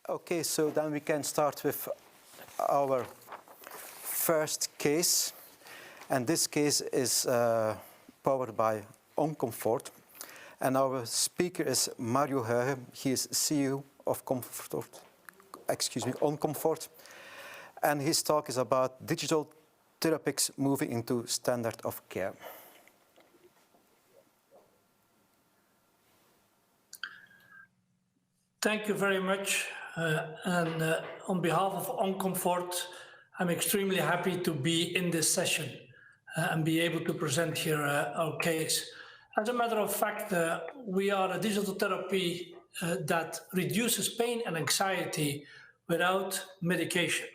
Okay, so then we can start with our first case. And this case is powered by Oncomfort. And our speaker is Mario Huijen. He is CEO of Oncomfort. And his talk is about digital therapeutics moving into standard of care. Thank you very much. On behalf of Oncomfort, I'm extremely happy to be in this session and be able to present here our case. As a matter of fact, we are a digital therapy that reduces pain and anxiety without medication.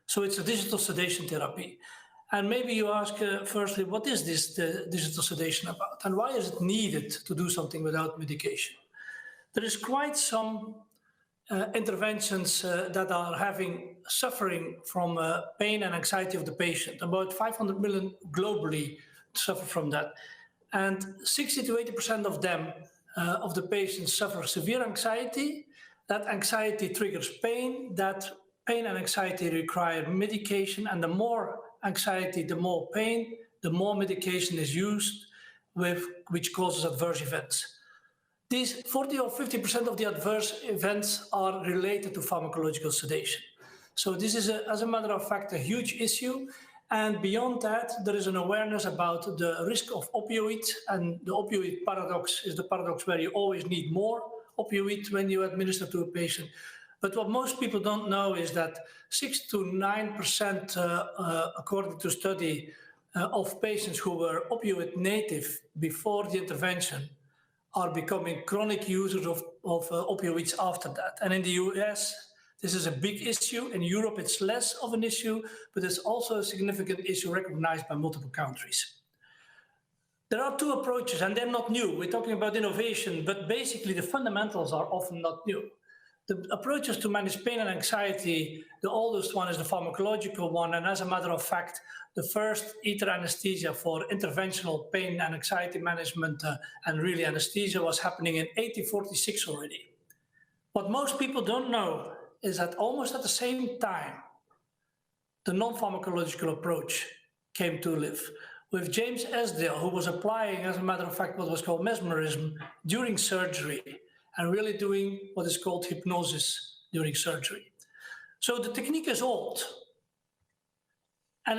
So it's a digital sedation therapy. And maybe you ask, firstly, what is this digital sedation about? And why is it needed to do something without medication? There is quite some interventions that are suffering from pain and anxiety of the patient. About 500 million globally suffer from that. And 60 to 80% of them, of the patients, suffer severe anxiety. That anxiety triggers pain. That pain and anxiety require medication. And the more anxiety, the more pain, the more medication is used, which causes adverse events. These 40 or 50% of the adverse events are related to pharmacological sedation. So this is, as a matter of fact, a huge issue. And beyond that, there is an awareness about the risk of opioids. And the opioid paradox is the paradox where you always need more opioid when you administer to a patient. But what most people don't know is that 6 to 9%, according to a study, of patients who were opioid native before the intervention are becoming chronic users of opioids after that. And in the US, this is a big issue. In Europe, it's less of an issue, but it's also a significant issue recognized by multiple countries. There are two approaches, and they're not new. We're talking about innovation, but basically the fundamentals are often not new. The approaches to manage pain and anxiety, the oldest one is the pharmacological one, and as a matter of fact, the first ether anesthesia for interventional pain and anxiety management and really anesthesia was happening in 1846 already. What most people don't know is that almost at the same time, the non-pharmacological approach came to live with James Esdale, who was applying, as a matter of fact, what was called mesmerism during surgery and really doing what is called hypnosis during surgery. So the technique is old. And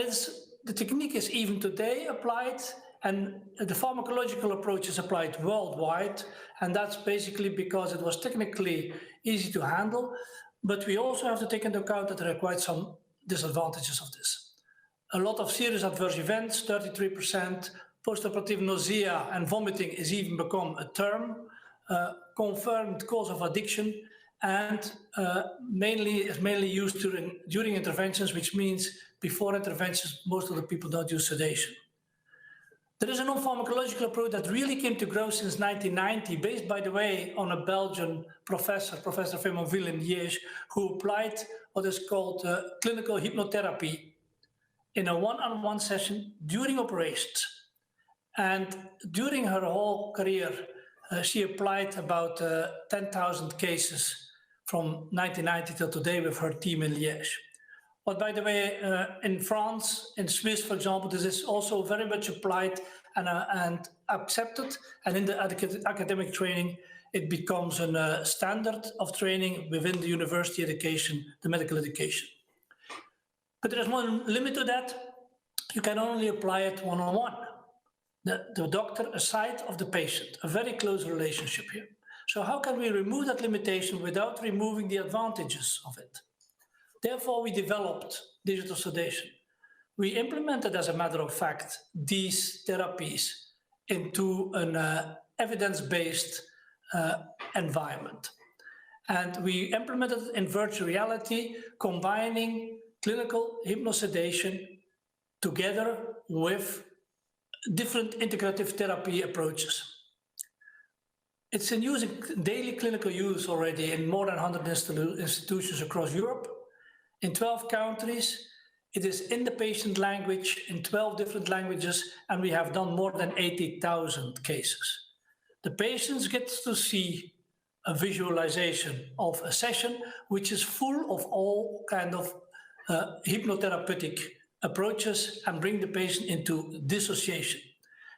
the technique is even today applied, and the pharmacological approach is applied worldwide. And that's basically because it was technically easy to handle. But we also have to take into account that there are quite some disadvantages of this. A lot of serious adverse events, 33%, postoperative nausea and vomiting has even become a term, confirmed cause of addiction, and is mainly used during interventions, which means before interventions, most of the people don't use sedation. There is a non-pharmacological approach that really came to grow since 1990, based, by the way, on a Belgian professor, Professor Frémonville in Liège, who applied what is called clinical hypnotherapy in a one-on-one session during operations. And during her whole career, she applied about 10,000 cases from 1990 till today with her team in Liège. But by the way, in France, in Swiss, for example, this is also very much applied and accepted. And in the academic training, it becomes a standard of training within the university education, the medical education. But there is one limit to that. You can only apply it one-on-one. The doctor aside of the patient, a very close relationship here. So how can we remove that limitation without removing the advantages of it? Therefore, we developed digital sedation. We implemented, as a matter of fact, these therapies into an evidence-based environment. And we implemented it in virtual reality, combining clinical hypnosedation together with different integrative therapy approaches. It's in use in daily clinical use already in more than 100 institutions across Europe. In 12 countries, it is in the patient language in 12 different languages, and we have done more than 80,000 cases. The patients get to see a visualization of a session, which is full of all kind of hypnotherapeutic approaches and bring the patient into dissociation.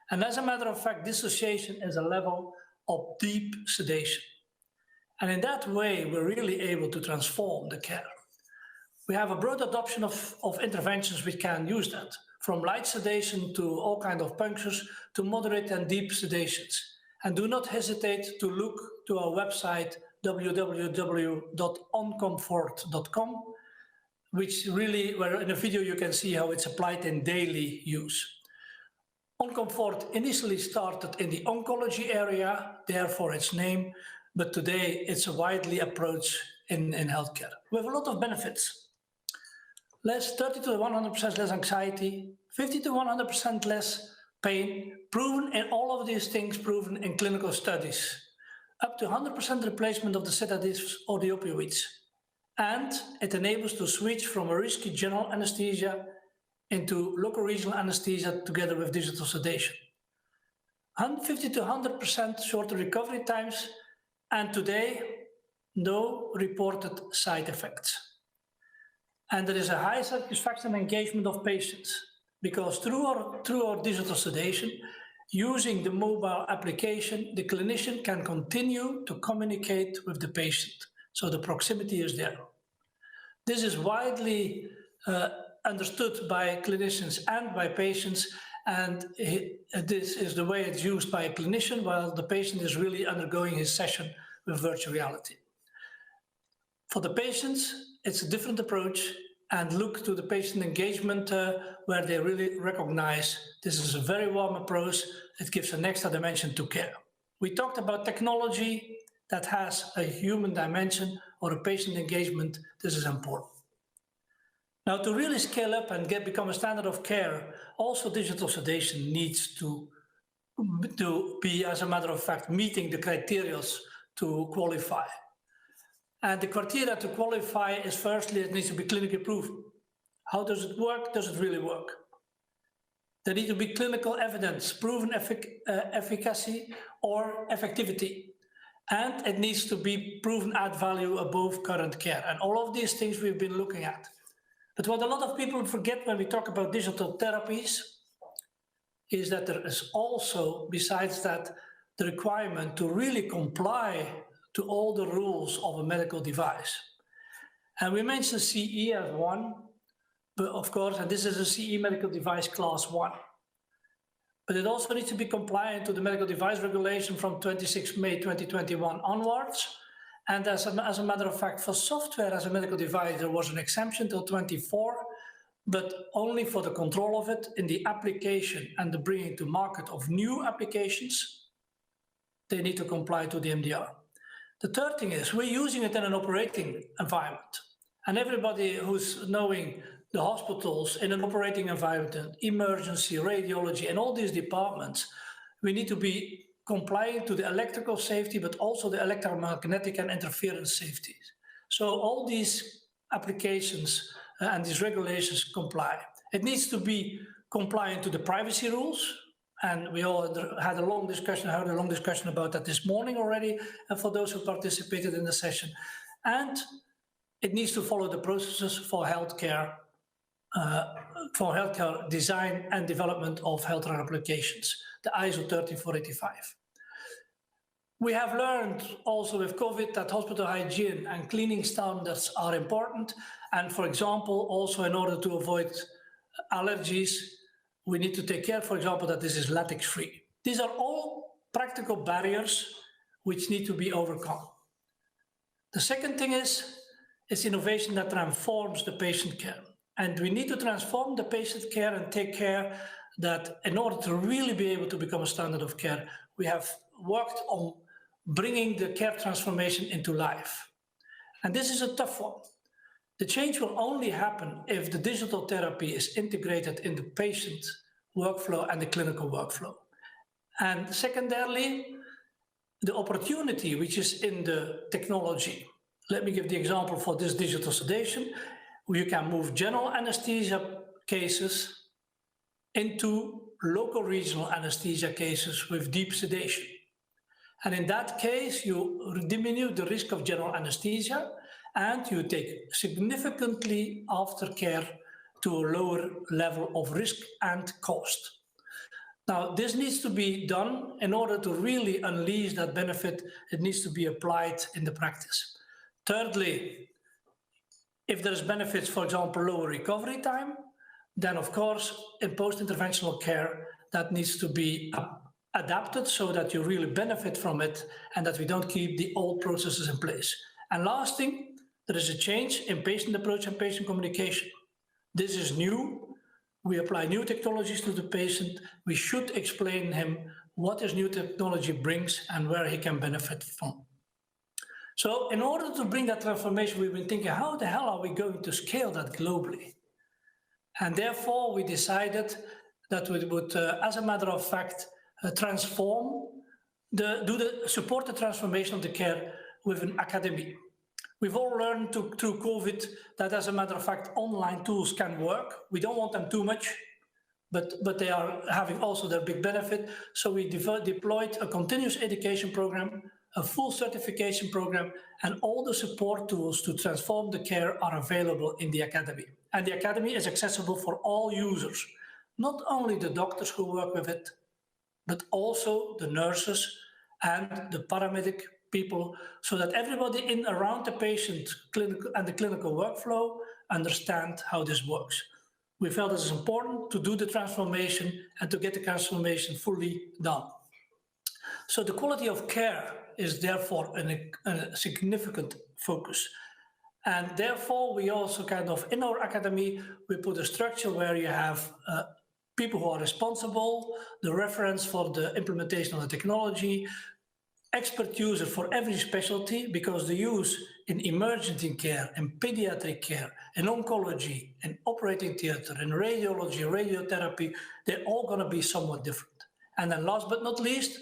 And as a matter of fact, dissociation is a level of deep sedation. And in that way, we're really able to transform the care. We have a broad adoption of interventions which can use that, from light sedation to all kinds of punctures to moderate and deep sedations. And do not hesitate to look to our website, www.oncomfort.com, which really, where in a video you can see how it's applied in daily use. Oncomfort initially started in the oncology area, therefore its name, but today it's a widely approach in healthcare. We have a lot of benefits. 30 to 100% less anxiety, 50 to 100% less pain, proven in all of these things, proven in clinical studies. Up to 100% replacement of the sedatives or the opioids. And it enables to switch from a risky general anesthesia into local regional anesthesia together with digital sedation. 150 to 100% shorter recovery times, and today, no reported side effects. And there is a high satisfaction and engagement of patients, because through our digital sedation, using the mobile application, the clinician can continue to communicate with the patient. So the proximity is there. This is widely understood by clinicians and by patients, and this is the way it's used by a clinician while the patient is really undergoing his session with virtual reality. For the patients, it's a different approach, and look to the patient engagement where they really recognize this is a very warm approach. It gives an extra dimension to care. We talked about technology that has a human dimension or a patient engagement. This is important. Now, to really scale up and become a standard of care, also digital sedation needs to be, as a matter of fact, meeting the criteria to qualify. And the criteria to qualify is, firstly, it needs to be clinically proven. How does it work? Does it really work? There needs to be clinical evidence, proven efficacy or effectivity. And it needs to be proven add value above current care. And all of these things we've been looking at. But what a lot of people forget when we talk about digital therapies is that there is also, besides that, the requirement to really comply to all the rules of a medical device. And we mentioned CE as one, but of course, and this is a CE medical device class 1. But it also needs to be compliant to the medical device regulation from 26 May 2021 onwards. And as a matter of fact, for software as a medical device, there was an exemption till 24, but only for the control of it in the application and the bringing to market of new applications, they need to comply to the MDR. The third thing is we're using it in an operating environment. And everybody who's knowing the hospitals in an operating environment, emergency, radiology, and all these departments, we need to be complying to the electrical safety, but also the electromagnetic and interference safety. So all these applications and these regulations comply. It needs to be compliant to the privacy rules. And we all had a long discussion, about that this morning already, and for those who participated in the session. And it needs to follow the processes for healthcare design and development of healthcare applications, the ISO 13485. We have learned also with COVID that hospital hygiene and cleaning standards are important. And for example, also in order to avoid allergies, we need to take care, for example, that this is latex-free. These are all practical barriers which need to be overcome. The second thing is innovation that transforms the patient care. And we need to transform the patient care and take care that in order to really be able to become a standard of care, we have worked on bringing the care transformation into life. And this is a tough one. The change will only happen if the digital therapy is integrated in the patient workflow and the clinical workflow. And secondarily, the opportunity which is in the technology. Let me give the example for this digital sedation. You can move general anesthesia cases into local regional anesthesia cases with deep sedation. And in that case, you diminish the risk of general anesthesia and you take significantly aftercare to a lower level of risk and cost. Now, this needs to be done in order to really unleash that benefit. It needs to be applied in the practice. Thirdly, if there's benefits, for example, lower recovery time, then of course, in post-interventional care, that needs to be adapted so that you really benefit from it and that we don't keep the old processes in place. And last thing, there is a change in patient approach and patient communication. This is new. We apply new technologies to the patient. We should explain him what this new technology brings and where he can benefit from. So in order to bring that transformation, we've been thinking, how the hell are we going to scale that globally? And therefore, we decided that we would, as a matter of fact, support the transformation of the care with an academy. We've all learned through COVID that, as a matter of fact, online tools can work. We don't want them too much, but they are having also their big benefit. So we deployed a continuous education program, a full certification program, and all the support tools to transform the care are available in the academy. And the academy is accessible for all users, not only the doctors who work with it, but also the nurses and the paramedic people, so that everybody in around the patient and the clinical workflow understand how this works. We felt it is important to do the transformation and to get the transformation fully done. So the quality of care is therefore a significant focus. And therefore, we also in our academy, we put a structure where you have people who are responsible, the reference for the implementation of the technology, expert user for every specialty, because the use in emergency care, in pediatric care, in oncology, in operating theater, in radiology, radiotherapy, they're all going to be somewhat different. And then last but not least,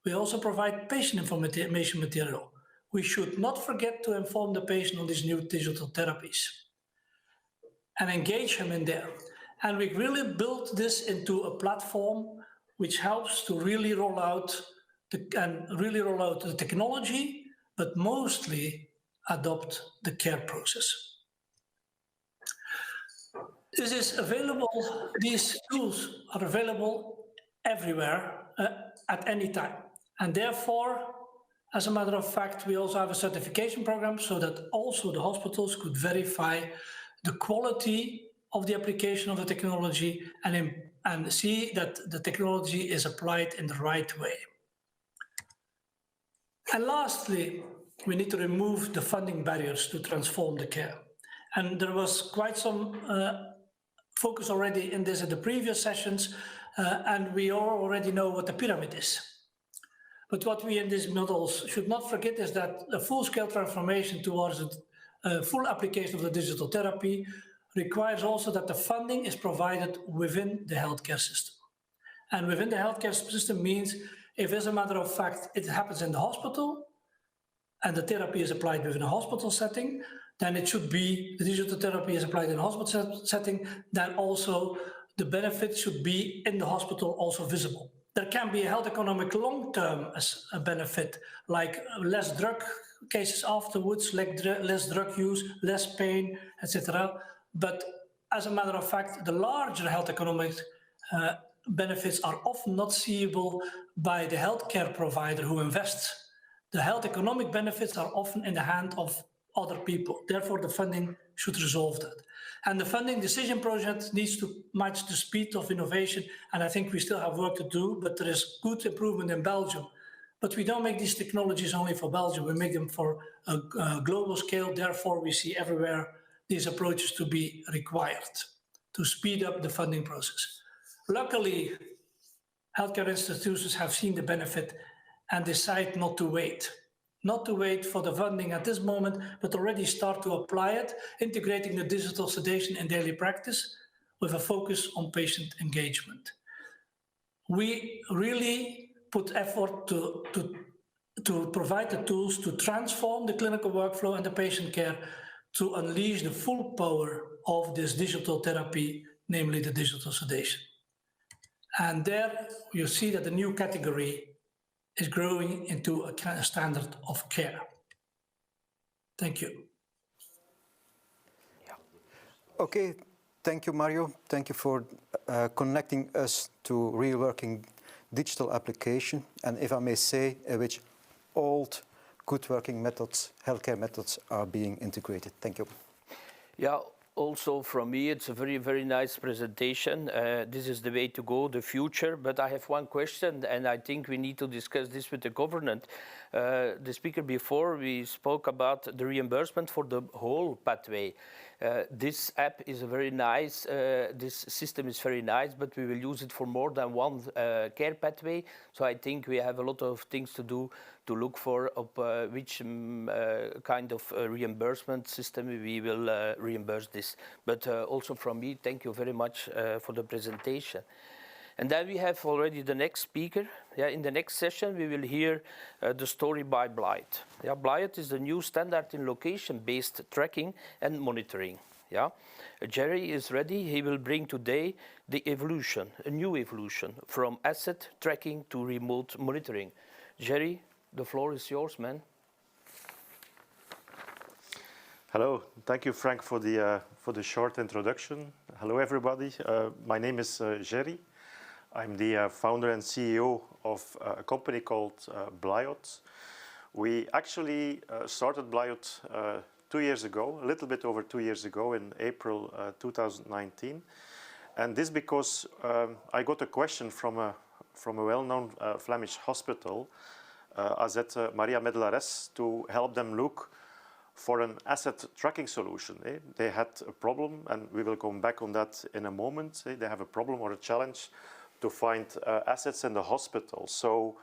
we also provide patient information material. We should not forget to inform the patient on these new digital therapies and engage him in there. And we really built this into a platform which helps to really roll out the technology, but mostly adopt the care process. This is available, these tools are available everywhere at any time. And therefore, as a matter of fact, we also have a certification program so that also the hospitals could verify the quality of the application of the technology and see that the technology is applied in the right way. And lastly, we need to remove the funding barriers to transform the care. And there was quite some focus already in this in the previous sessions, and we all already know what the pyramid is. But what we in these models should not forget is that a full-scale transformation towards a full application of the digital therapy requires also that the funding is provided within the healthcare system. And within the healthcare system means, if as a matter of fact it happens in the hospital and the therapy is applied within a hospital setting, then it should be, the digital therapy is applied in a hospital setting, then also the benefit should be in the hospital also visible. There can be a health economic long-term benefit, like less drug cases afterwards, less drug use, less pain, etc. But as a matter of fact, the larger health economic benefits are often not seeable by the healthcare provider who invests. The health economic benefits are often in the hand of other people. Therefore, the funding should resolve that. And the funding decision project needs to match the speed of innovation. And I think we still have work to do, but there is good improvement in Belgium. But we don't make these technologies only for Belgium. We make them for a global scale. Therefore, we see everywhere these approaches to be required to speed up the funding process. Luckily, healthcare institutions have seen the benefit and decide not to wait for the funding at this moment, but already start to apply it, integrating the digital sedation in daily practice with a focus on patient engagement. We really put effort to provide the tools to transform the clinical workflow and the patient care to unleash the full power of this digital therapy, namely the digital sedation. And there you see that the new category is growing into a kind of standard of care. Thank you. Okay, thank you, Mario. Thank you for connecting us to real working digital application, and if I may say, which old good working methods, healthcare methods are being integrated. Thank you. Yeah, also from me, it's a very, very nice presentation. This is the way to go, the future. But I have one question, and I think we need to discuss this with the government. The speaker before, we spoke about the reimbursement for the whole pathway. This app is a very nice, this system is very nice, but we will use it for more than one care pathway. So I think we have a lot of things to do to look for which kind of reimbursement system we will reimburse this. But also from me, thank you very much for the presentation. And then we have already the next speaker. Yeah, in the next session, we will hear the story by Blyott. Yeah, Blyott is the new standard in location-based tracking and monitoring. Yeah, Jerry is ready. He will bring today the evolution, a new evolution, from asset tracking to remote monitoring. Jerry, the floor is yours, man. Hello, thank you, Frank, for the short introduction. Hello, everybody. My name is Jerry. I'm the founder and CEO of a company called Blyott. We actually started Blyott 2 years ago, a little bit over 2 years ago, in April 2019. And this because I got a question from a well-known Flemish hospital, AZ Maria Medelares, to help them look for an asset tracking solution. They had a problem, and we will come back on that in a moment. They have a problem or a challenge to find assets in the hospital. So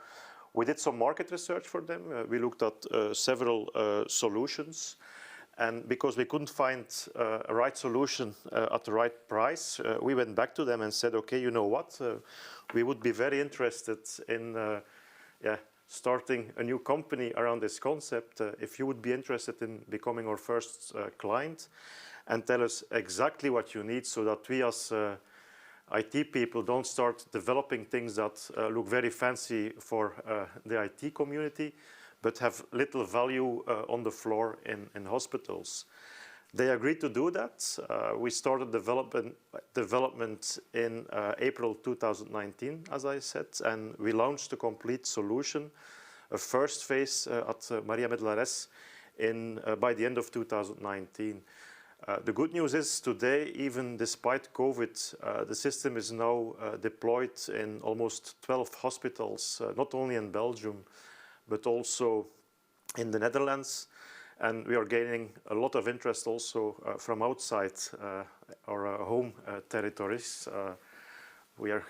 we did some market research for them. We looked at several solutions. And because we couldn't find a right solution at the right price, we went back to them and said, okay, you know what? We would be very interested in starting a new company around this concept. If you would be interested in becoming our first client, and tell us exactly what you need so that we as IT people don't start developing things that look very fancy for the IT community, but have little value on the floor in hospitals. They agreed to do that. We started development in April 2019, as I said, and we launched a complete solution, a first phase at Maria Medelares by the end of 2019. The good news is today, even despite COVID, the system is now deployed in almost 12 hospitals, not only in Belgium, but also in the Netherlands. And we are gaining a lot of interest also from outside our home territories. We are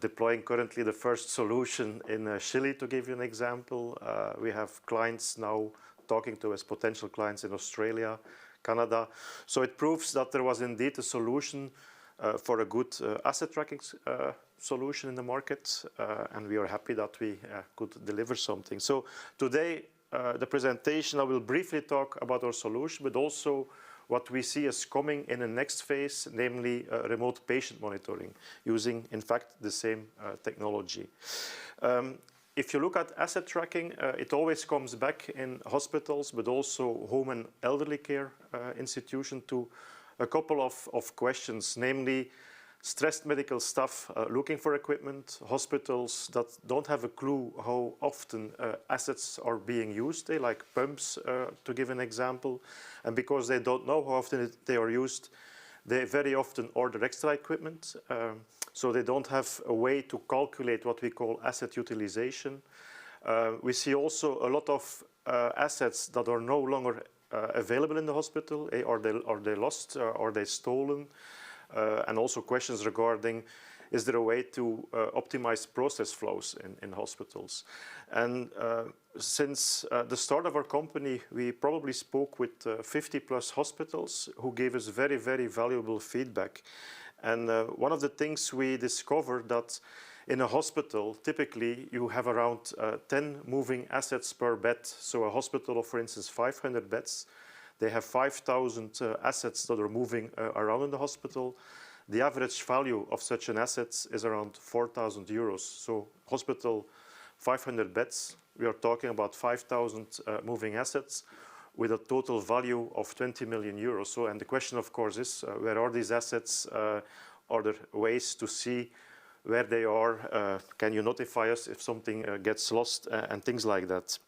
deploying currently the first solution in Chile, to give you an example. We have clients now talking to us, potential clients in Australia, Canada. So it proves that there was indeed a solution for a good asset tracking solution in the market, and we are happy that we could deliver something. So today, the presentation, I will briefly talk about our solution, but also what we see as coming in the next phase, namely remote patient monitoring, using, in fact, the same technology. If you look at asset tracking, it always comes back in hospitals, but also home and elderly care institutions, to a couple of questions, namely stressed medical staff looking for equipment, hospitals that don't have a clue how often assets are being used, like pumps, to give an example. And because they don't know how often they are used, they very often order extra equipment. So they don't have a way to calculate what we call asset utilization. We see also a lot of assets that are no longer available in the hospital. Are they lost? Are they stolen? And also questions regarding, is there a way to optimize process flows in hospitals? And since the start of our company, we probably spoke with 50 plus hospitals who gave us very, very valuable feedback. And one of the things we discovered that in a hospital, typically you have around 10 moving assets per bed. So a hospital of, for instance, 500 beds, they have 5,000 assets that are moving around in the hospital. The average value of such an asset is around 4,000 euros. So hospital 500 beds. We are talking about 5,000 moving assets with a total value of 20 million euros. So, and the question, of course, is where are these assets? Are there ways to see where they are? Can you notify us if something gets lost and things like that?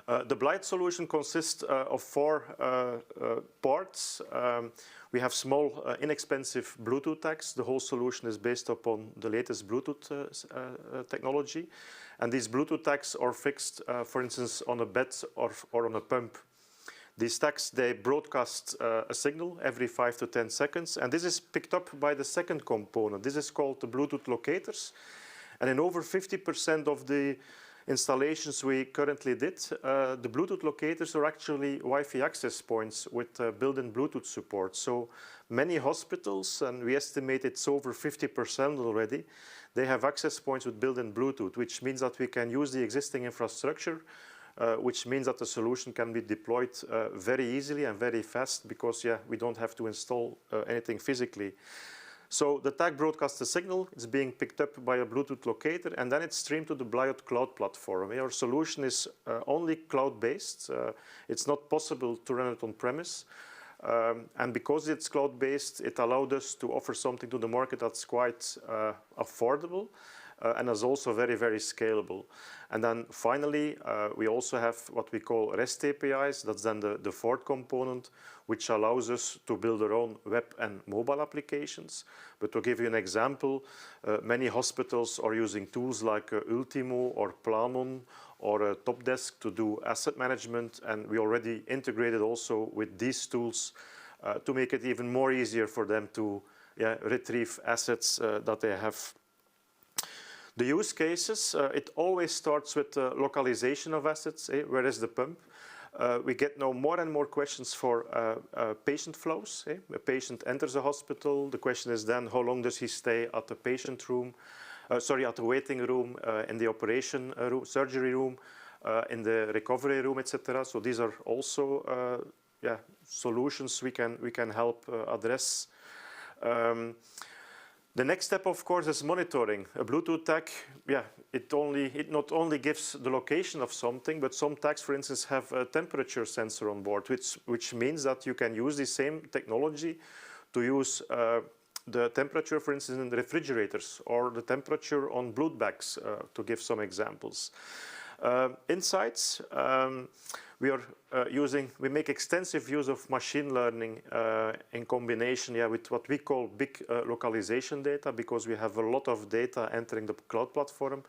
The Blyott solution consists of 4 parts. We have small, inexpensive Bluetooth tags. The whole solution is based upon the latest Bluetooth technology. And these Bluetooth tags are fixed, for instance, on a bed or on a pump. These tags, they broadcast a signal every 5 to 10 seconds. And this is picked up by the second component. This is called the Bluetooth Locators. And in over 50% of the installations we currently did, the Bluetooth locators are actually Wi-Fi access points with built-in Bluetooth support. So many hospitals, and we estimate it's over 50% already, they have access points with built-in Bluetooth, which means that we can use the existing infrastructure, which means that the solution can be deployed very easily and very fast because, we don't have to install anything physically. So the tag broadcasts the signal, it's being picked up by a Bluetooth locator, and then it's streamed to the Blyott cloud platform. Our solution is only cloud-based. It's not possible to run it on premise. And because it's cloud-based, it allowed us to offer something to the market that's quite affordable and is also very, very scalable. And then finally, we also have what we call REST APIs. That's then the fourth component, which allows us to build our own web and mobile applications. But to give you an example, many hospitals are using tools like Ultimo or Planon or Topdesk to do asset management. And we already integrated also with these tools to make it even more easier for them to retrieve assets that they have. The use cases, it always starts with localization of assets. Where is the pump? We get now more and more questions for patient flows. A patient enters a hospital. The question is then, how long does he stay at the patient room? At the waiting room, in the operation room, surgery room, in the recovery room, etc. So these are also solutions we can help address. The next step, of course, is monitoring. A Bluetooth tag, it not only gives the location of something, but some tags, for instance, have a temperature sensor on board, which means that you can use the same technology to use the temperature, for instance, in the refrigerators or the temperature on blood bags, to give some examples. Insights, we make extensive use of machine learning in combination with what we call big localization data, because we have a lot of data entering the cloud platform.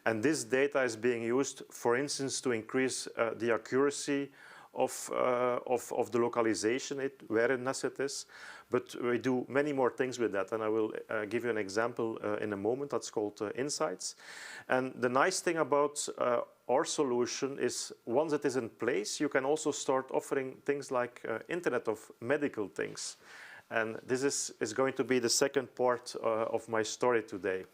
And this data is being used, for instance, to increase the accuracy of the localization, where an asset is. But we do many more things with that, and I will give you an example in a moment. That's called Insights. And the nice thing about our solution is once it is in place, you can also start offering things like Internet of Medical Things. And this is going to be the second part of my story today.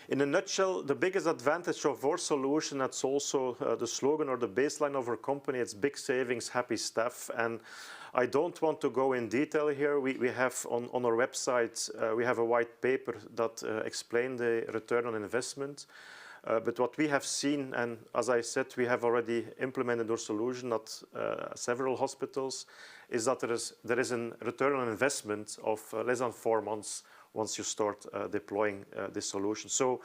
In a nutshell, the biggest advantage of our solution, that's also the slogan or the baseline of our company, it's big savings, happy staff. And I don't want to go in detail here. We have on our website, we have a white paper that explains the return on investment. But what we have seen, and as I said, we have already implemented our solution at several hospitals, is that there is a return on investment of less than 4 months once you start deploying this solution. So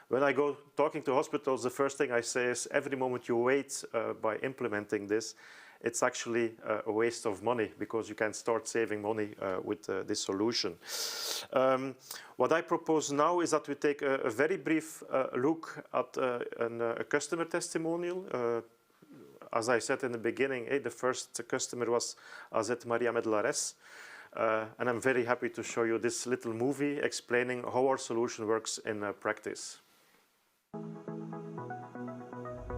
when I go talking to hospitals, the first thing I say is every moment you wait by implementing this, it's actually a waste of money because you can start saving money with this solution. What I propose now is that we take a very brief look at a customer testimonial. As I said in the beginning, the first customer was AZ Maria Medlares. And I'm very happy to show you this little movie explaining how our solution works in practice.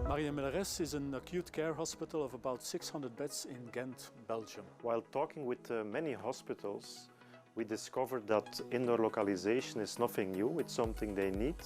Maria Medlares is an acute care hospital of about 600 beds in Ghent, Belgium. While talking with many hospitals, we discovered that indoor localization is nothing new. It's something they need,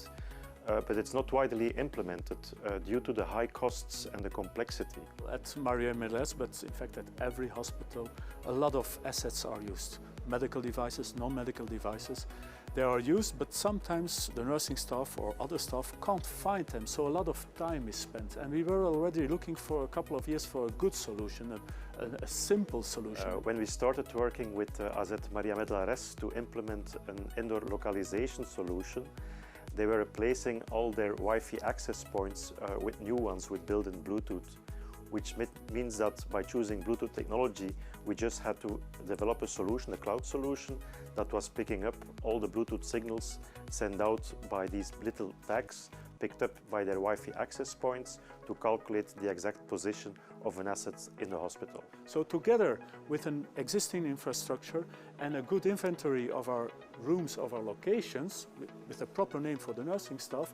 but it's not widely implemented due to the high costs and the complexity. At Maria Medlares, but in fact at every hospital, a lot of assets are used. medical devices, non-medical devices. They are used, but sometimes the nursing staff or other staff can't find them, so a lot of time is spent. And we were already looking for a couple of years for a good solution, a simple solution. When we started working with AZ Maria Medelares to implement an indoor localization solution, they were replacing all their Wi-Fi access points with new ones with built-in Bluetooth, which means that by choosing Bluetooth technology, we just had to develop a solution, a cloud solution, that was picking up all the Bluetooth signals sent out by these little tags, picked up by their Wi-Fi access points to calculate the exact position of an asset in the hospital. So together with an existing infrastructure and a good inventory of our rooms, of our locations, with a proper name for the nursing staff,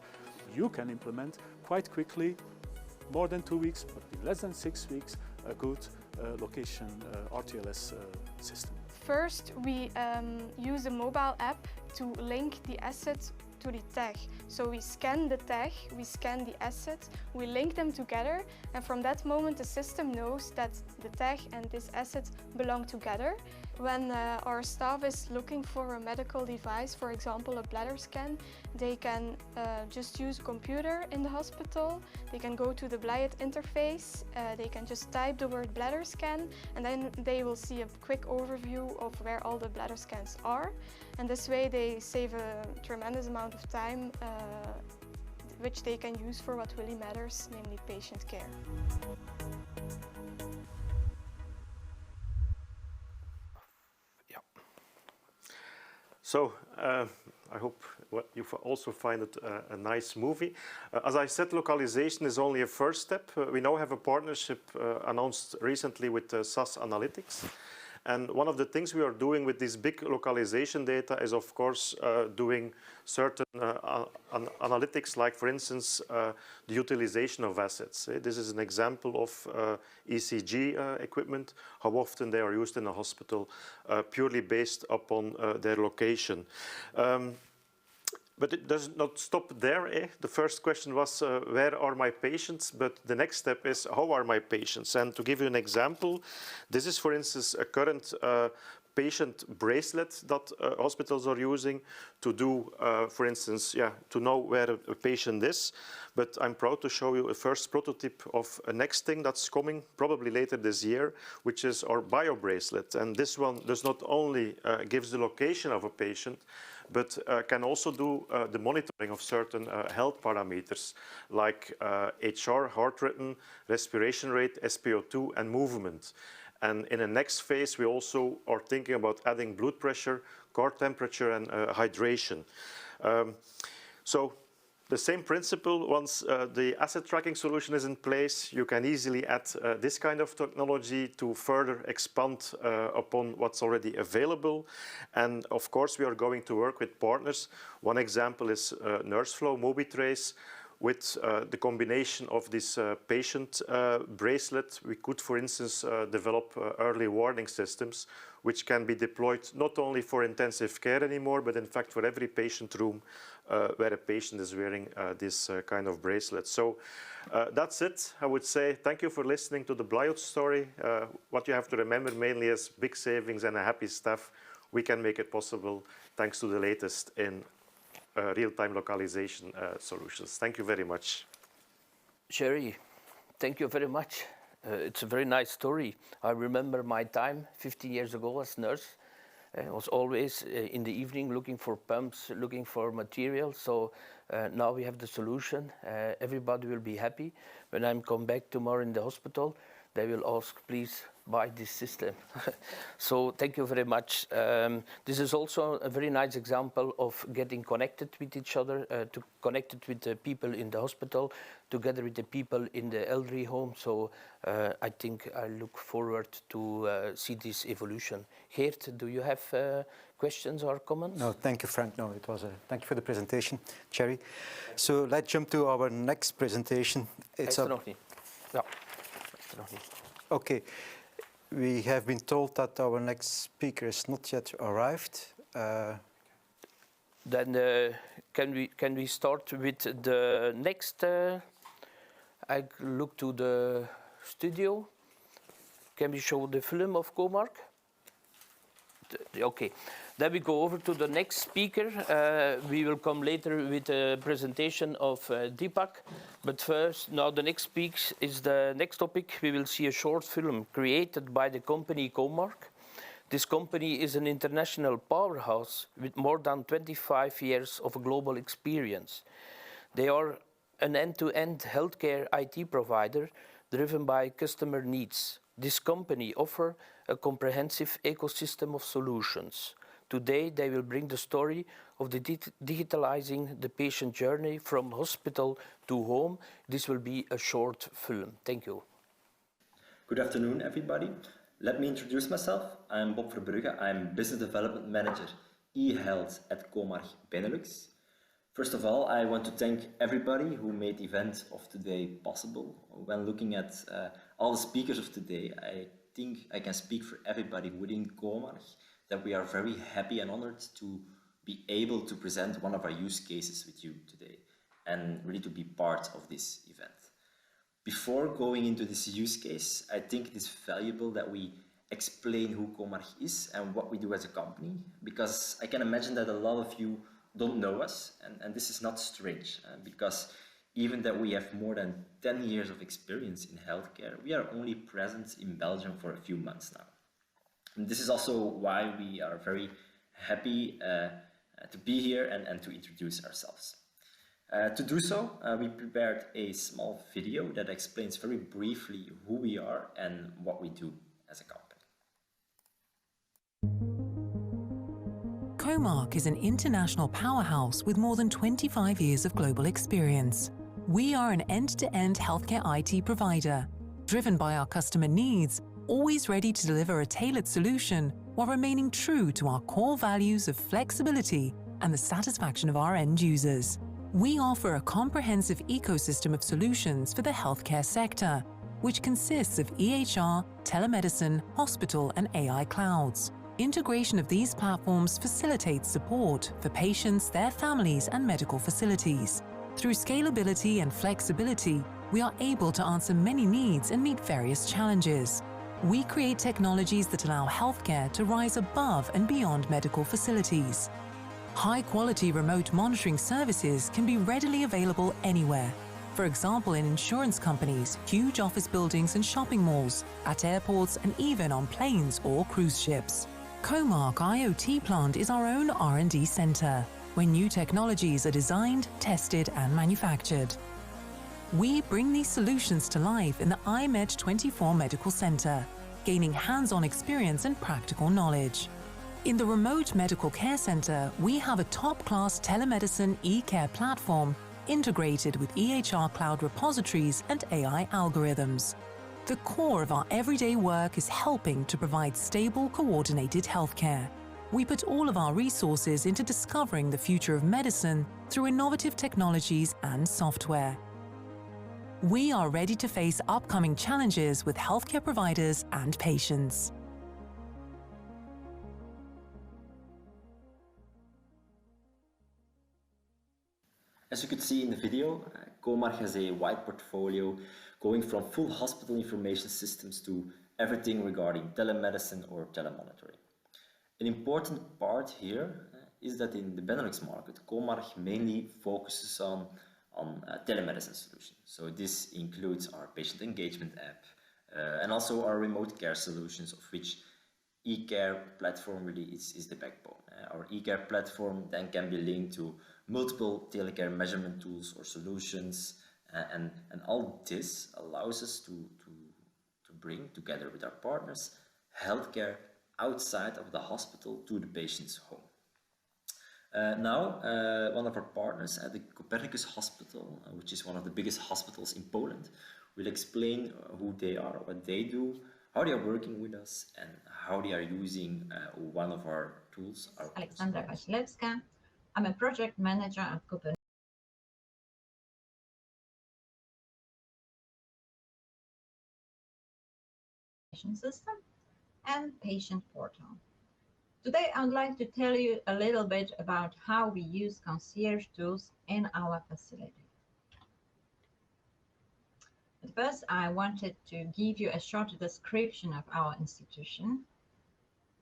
you can implement quite quickly, more than 2 weeks, but in less than 6 weeks, a good location RTLS system. First, we use a mobile app to link the asset to the tag. So we scan the tag, we scan the asset, we link them together, and from that moment the system knows that the tag and this asset belong together. When our staff is looking for a medical device, for example a bladder scan, they can just use a computer in the hospital, they can go to the Blyott interface, they can just type the word bladder scan, and then they will see a quick overview of where all the bladder scans are. And this way they save a tremendous amount of time which they can use for what really matters, namely patient care. So I hope you also find it a nice movie. As I said, localization is only a first step. We now have a partnership announced recently with SAS Analytics. And one of the things we are doing with this big localization data is, of course, doing certain analytics, like, for instance, the utilization of assets. This is an example of ECG equipment, how often they are used in a hospital, purely based upon their location. But it does not stop there. The first question was, where are my patients? But the next step is, how are my patients? And to give you an example, this is, for instance, a current patient bracelet that hospitals are using to do, for instance, to know where a patient is. But I'm proud to show you a first prototype of a next thing that's coming, probably later this year, which is our bio bracelet. And this one does not only gives the location of a patient, but can also do the monitoring of certain health parameters like HR, heart rhythm, respiration rate, SpO2, and movement. And in the next phase, we also are thinking about adding blood pressure, core temperature, and hydration. So the same principle, once the asset tracking solution is in place, you can easily add this kind of technology to further expand upon what's already available. And of course, we are going to work with partners. One example is NurseFlow MobiTrace. With the combination of this patient bracelet, we could, for instance, develop early warning systems, which can be deployed not only for intensive care anymore, but in fact for every patient room where a patient is wearing this kind of bracelet. So that's it. I would say thank you for listening to the Blyott story. What you have to remember mainly is big savings and a happy staff. We can make it possible thanks to the latest in real-time localization solutions. Thank you very much. Jerry, thank you very much. It's a very nice story. I remember my time 15 years ago as nurse. I was always in the evening looking for pumps, looking for material. So now we have the solution. Everybody will be happy. When I come back tomorrow in the hospital, they will ask, please buy this system. So thank you very much. This is also a very nice example of getting connected with each other, connected with the people in the hospital, together with the people in the elderly home. So I think I look forward to see this evolution. Geert, do you have questions or comments? No, thank you, Frank. No, it was thank you for the presentation, Thierry. So let's jump to our next presentation. It's Okay. We have been told that our next speaker is not yet arrived. Then can we start with the next? I look to the studio. Can we show the film of Comarch? Okay. Then we go over to the next speaker. We will come later with a presentation of Deepak. But first, now the next speak is the next topic. We will see a short film created by the company Comarch. This company is an international powerhouse with more than 25 years of global experience. They are an end-to-end healthcare IT provider driven by customer needs. This company offers a comprehensive ecosystem of solutions. Today, they will bring the story of the digitalizing the patient journey from hospital to home. This will be a short film. Thank you. Good afternoon, everybody. Let me introduce myself. I'm Bob Verbrugge. I'm Business Development Manager e-health at Comarch Benelux. First of all, I want to thank everybody who made the event of today possible. When looking at all the speakers of today, I think I can speak for everybody within Comarch that we are very happy and honored to be able to present one of our use cases with you today and really to be part of this event. Before going into this use case, I think it is valuable that we explain who Comarch is and what we do as a company, because I can imagine that a lot of you don't know us, and this is not strange, because even that we have more than 10 years of experience in healthcare, we are only present in Belgium for a few months now. And this is also why we are very happy to be here and to introduce ourselves. To do so, we prepared a small video that explains very briefly who we are and what we do as a company. Comarch is an international powerhouse with more than 25 years of global experience. We are an end-to-end healthcare IT provider, driven by our customer needs, always ready to deliver a tailored solution while remaining true to our core values of flexibility and the satisfaction of our end users. We offer a comprehensive ecosystem of solutions for the healthcare sector, which consists of EHR, telemedicine, hospital, and AI clouds. Integration of these platforms facilitates support for patients, their families, and medical facilities. Through scalability and flexibility, we are able to answer many needs and meet various challenges. We create technologies that allow healthcare to rise above and beyond medical facilities. High-quality remote monitoring services can be readily available anywhere. For example, in insurance companies, huge office buildings and shopping malls, at airports, and even on planes or cruise ships. Comarch IoT Plant is our own R&D center, where new technologies are designed, tested, and manufactured. We bring these solutions to life in the iMed24 Medical Center, gaining hands-on experience and practical knowledge. In the Remote Medical Care Center, we have a top-class telemedicine e-care platform integrated with EHR cloud repositories and AI algorithms. The core of our everyday work is helping to provide stable, coordinated healthcare. We put all of our resources into discovering the future of medicine through innovative technologies and software. We are ready to face upcoming challenges with healthcare providers and patients. As you could see in the video, Comarch has a wide portfolio going from full hospital information systems to everything regarding telemedicine or telemonitoring. An important part here is that in the Benelux market, Comarch mainly focuses on telemedicine solutions. So this includes our patient engagement app and also our remote care solutions, of which e-care platform really is the backbone. Our e-care platform then can be linked to multiple telecare measurement tools or solutions, and all this allows us to bring, together with our partners, healthcare outside of the hospital to the patient's home. Now, one of our partners at the Copernicus Hospital, which is one of the biggest hospitals in Poland, will explain who they are, what they do, how they are working with us, and how they are using one of our tools. Aleksandra Wasilewska. I'm a project manager at Copernicus System and Patient Portal. Today, I would like to tell you a little bit about how we use concierge tools in our facility. But first, I wanted to give you a short description of our institution.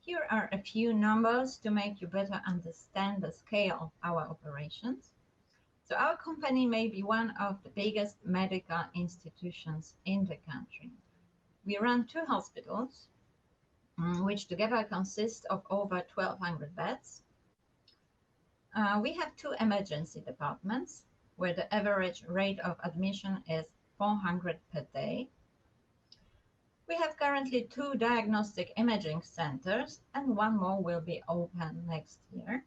Here are a few numbers to make you better understand the scale of our operations. So our company may be one of the biggest medical institutions in the country. We run 2 hospitals, which together consist of over 1,200 beds. We have 2 emergency departments, where the average rate of admission is 400 per day. We have currently 2 diagnostic imaging centers, and 1 more will be open next year.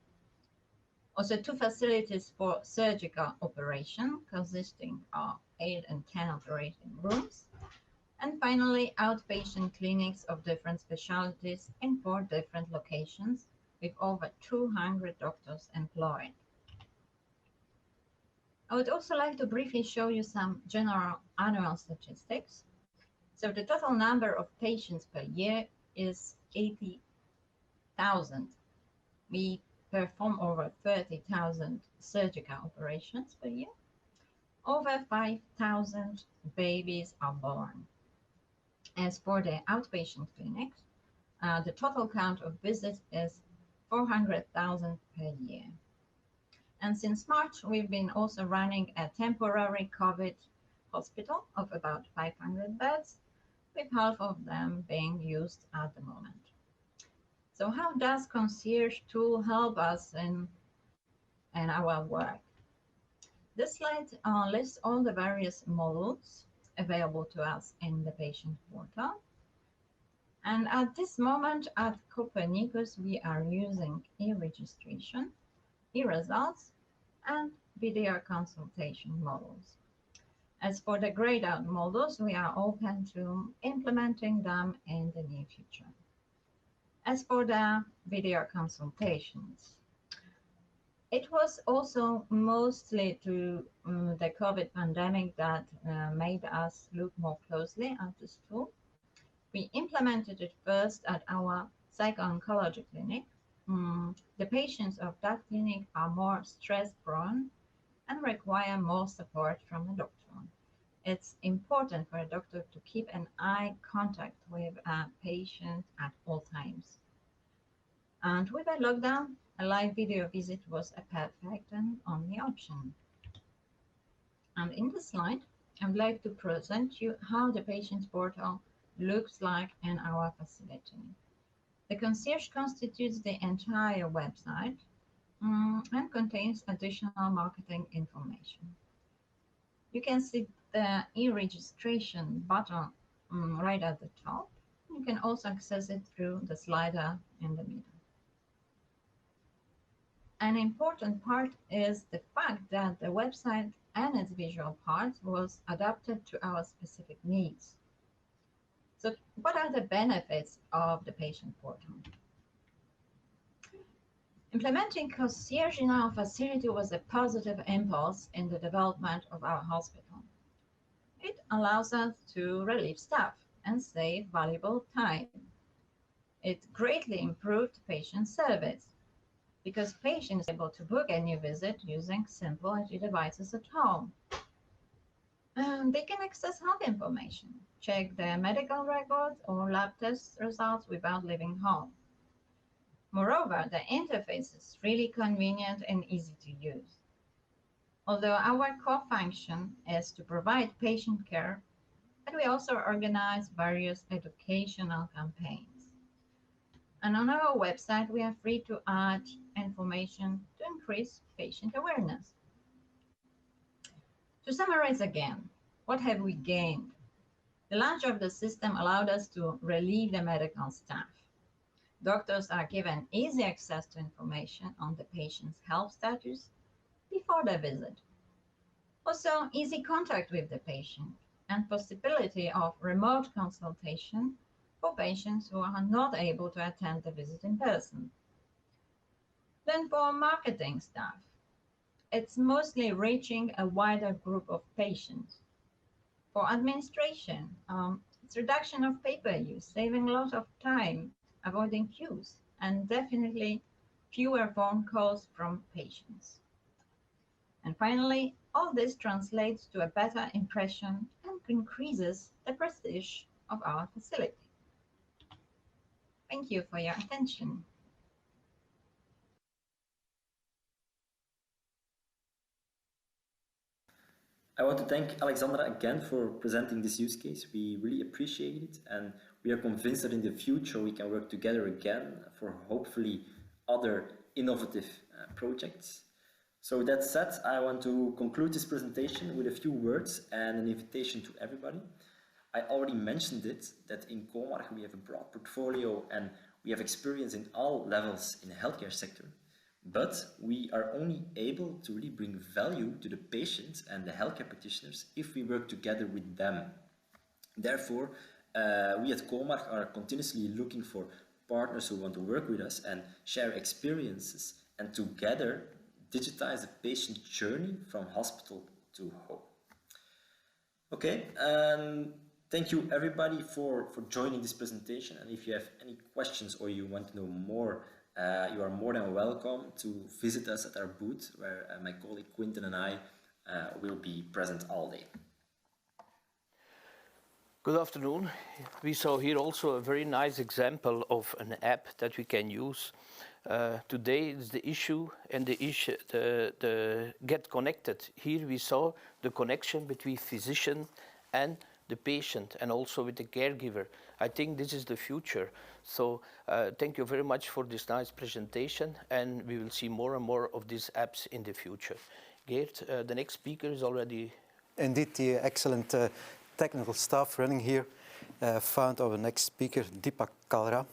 Also 2 facilities for surgical operation, consisting of 8 and 10 operating rooms. And finally, outpatient clinics of different specialties in 4 different locations, with over 200 doctors employed. I would also like to briefly show you some general annual statistics. So the total number of patients per year is 80,000. We perform over 30,000 surgical operations per year. Over 5,000 babies are born. As for the outpatient clinics, the total count of visits is 400,000 per year. And since March, we've been also running a temporary COVID hospital of about 500 beds, with half of them being used at the moment. So how does Concierge tool help us in our work? This slide lists all the various models available to us in the patient portal. And at this moment at Copernicus, we are using e-registration, e-results, and video consultation models. As for the grayed out models, we are open to implementing them in the near future. As for the video consultations, it was also mostly to the COVID pandemic that made us look more closely at this tool. We implemented it first at our psycho-oncology clinic. The patients of that clinic are more stress-prone and require more support from a doctor. It's important for a doctor to keep an eye contact with a patient at all times. And with a lockdown, a live video visit was a perfect and only option. And in this slide, I would like to present you how the patient portal looks like in our facility. The concierge constitutes the entire website and contains additional marketing information. You can see the e-registration button right at the top. You can also access it through the slider in the middle. An important part is the fact that the website and its visual part was adapted to our specific needs. So what are the benefits of the patient portal? Implementing concierge in our facility was a positive impulse in the development of our hospital. It allows us to relieve staff and save valuable time. It greatly improved patient service because patients are able to book a new visit using simple IT devices at home. They can access health information, check their medical records or lab test results without leaving home. Moreover, the interface is really convenient and easy to use. Although our core function is to provide patient care, but we also organize various educational campaigns. And on our website, we are free to add information to increase patient awareness. To summarize again, what have we gained? The launch of the system allowed us to relieve the medical staff. Doctors are given easy access to information on the patient's health status before the visit. Also, easy contact with the patient and possibility of remote consultation for patients who are not able to attend the visit in person. Then for marketing staff, it's mostly reaching a wider group of patients. For administration, it's reduction of paper use, saving a lot of time, avoiding queues, and definitely fewer phone calls from patients. And finally, all this translates to a better impression and increases the prestige of our facility. Thank you for your attention. I want to thank Alexandra again for presenting this use case. We really appreciate it, and we are convinced that in the future we can work together again for hopefully other innovative projects. So with that said, I want to conclude this presentation with a few words and an invitation to everybody. I already mentioned it, that in Comarch we have a broad portfolio and we have experience in all levels in the healthcare sector. But we are only able to really bring value to the patients and the healthcare practitioners if we work together with them. Therefore, we at Comarch are continuously looking for partners who want to work with us and share experiences and together digitize the patient journey from hospital to home. Okay, thank you everybody for joining this presentation, and if you have any questions or you want to know more, you are more than welcome to visit us at our booth where my colleague Quinten and I will be present all day. Good afternoon. We saw here also a very nice example of an app that we can use. Today is the issue and the get connected. Here we saw the connection between physician and the patient and also with the caregiver. I think this is the future. So thank you very much for this nice presentation, and we will see more and more of these apps in the future. Geert, the next speaker is already... Indeed, the excellent technical staff running here found our next speaker, Deepak Calra.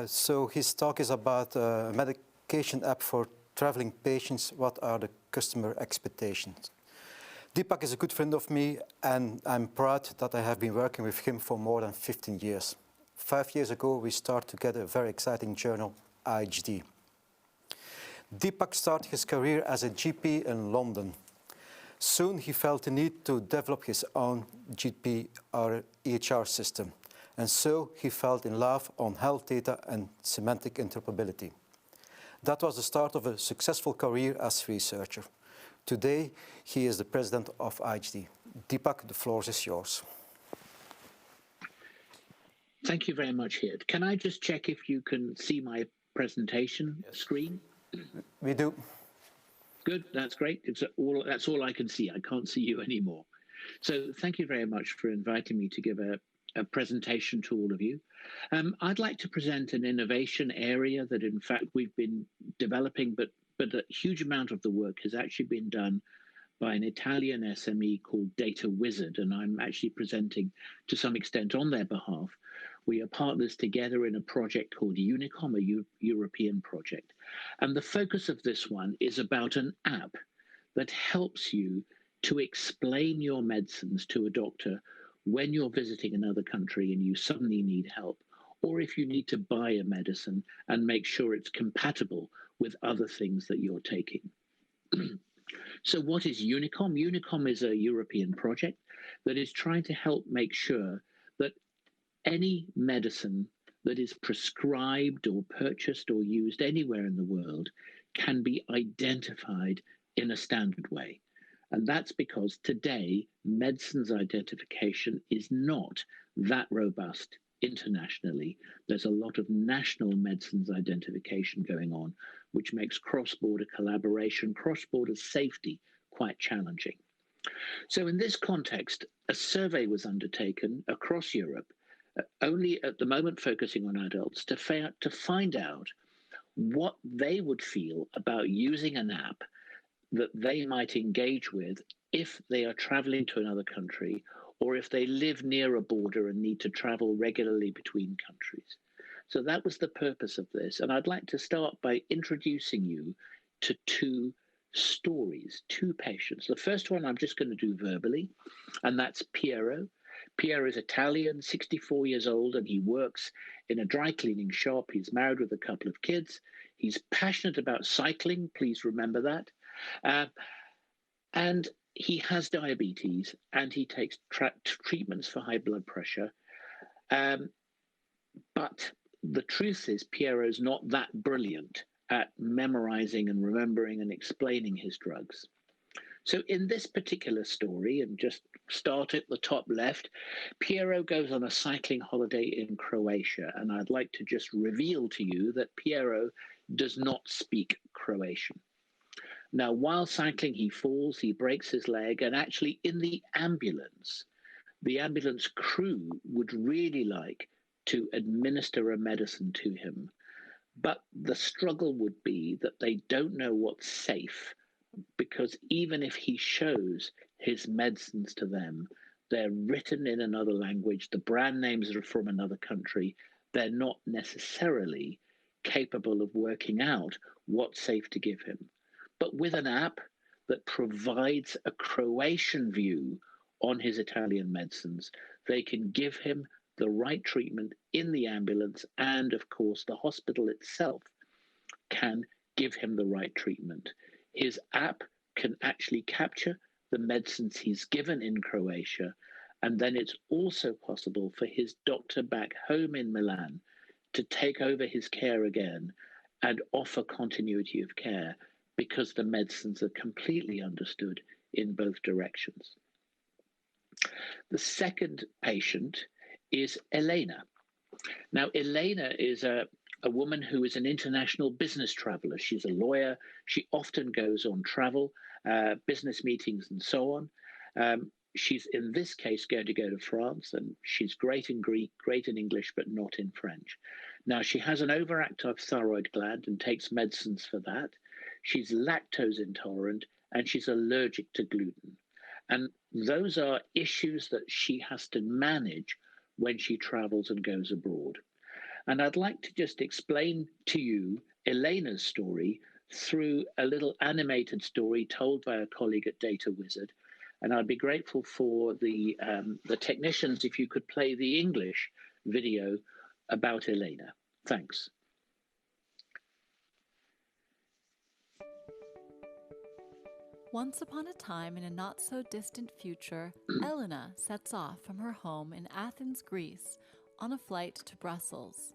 So his talk is about a medication app for traveling patients. What are the customer expectations? Deepak is a good friend of me, and I'm proud that I have been working with him for more than 15 years. 5 years ago, we started together a very exciting journal, IHD. Deepak started his career as a GP in London. Soon he felt the need to develop his own GP or EHR system, and so he fell in love on health data and semantic interoperability. That was the start of a successful career as researcher. Today, he is the president of IHD. Deepak, the floor is yours. Thank you very much, Geert. Can I just check if you can see my presentation screen? We do. Good, that's great. That's all I can see. I can't see you anymore. So thank you very much for inviting me to give a presentation to all of you. I'd like to present an innovation area that in fact we've been developing, but a huge amount of the work has actually been done by an Italian SME called Data Wizard, and I'm actually presenting to some extent on their behalf. We are partners together in a project called Unicom, a European project. And the focus of this one is about an app that helps you to explain your medicines to a doctor when you're visiting another country and you suddenly need help, or if you need to buy a medicine and make sure it's compatible with other things that you're taking. So what is Unicom? Unicom is a European project that is trying to help make sure that any medicine that is prescribed or purchased or used anywhere in the world can be identified in a standard way. And that's because today, medicines identification is not that robust internationally. There's a lot of national medicines identification going on, which makes cross-border collaboration, cross-border safety quite challenging. So in this context, a survey was undertaken across Europe, only at the moment focusing on adults, to find out what they would feel about using an app that they might engage with if they are traveling to another country or if they live near a border and need to travel regularly between countries. So that was the purpose of this. And I'd like to start by introducing you to two stories, two patients. The first one I'm just going to do verbally, and that's Piero. Piero is Italian, 64 years old, and he works in a dry cleaning shop. He's married with a couple of kids. He's passionate about cycling, please remember that. And he has diabetes, and he takes treatments for high blood pressure. But the truth is, Piero's not that brilliant at memorizing and remembering and explaining his drugs. So in this particular story, and just start at the top left, Piero goes on a cycling holiday in Croatia. And I'd like to just reveal to you that Piero does not speak Croatian. Now, while cycling, he falls, he breaks his leg, and actually in the ambulance crew would really like to administer a medicine to him. But the struggle would be that they don't know what's safe, because even if he shows his medicines to them, they're written in another language, the brand names are from another country, they're not necessarily capable of working out what's safe to give him. But with an app that provides a Croatian view on his Italian medicines, they can give him the right treatment in the ambulance, and of course the hospital itself can give him the right treatment. His app can actually capture the medicines he's given in Croatia, and then it's also possible for his doctor back home in Milan to take over his care again and offer continuity of care, because the medicines are completely understood in both directions. The second patient is Elena. Now, Elena is a woman who is an international business traveler. She's a lawyer. She often goes on travel, business meetings and so on. She's, in this case, going to go to France, and she's great in Greek, great in English, but not in French. Now, she has an overactive thyroid gland and takes medicines for that. She's lactose intolerant, and she's allergic to gluten. And those are issues that she has to manage when she travels and goes abroad. And I'd like to just explain to you Elena's story through a little animated story told by a colleague at Data Wizard. And I'd be grateful for the technicians if you could play the English video about Elena. Thanks. Once upon a time, in a not-so-distant future, Elena sets off from her home in Athens, Greece, on a flight to Brussels.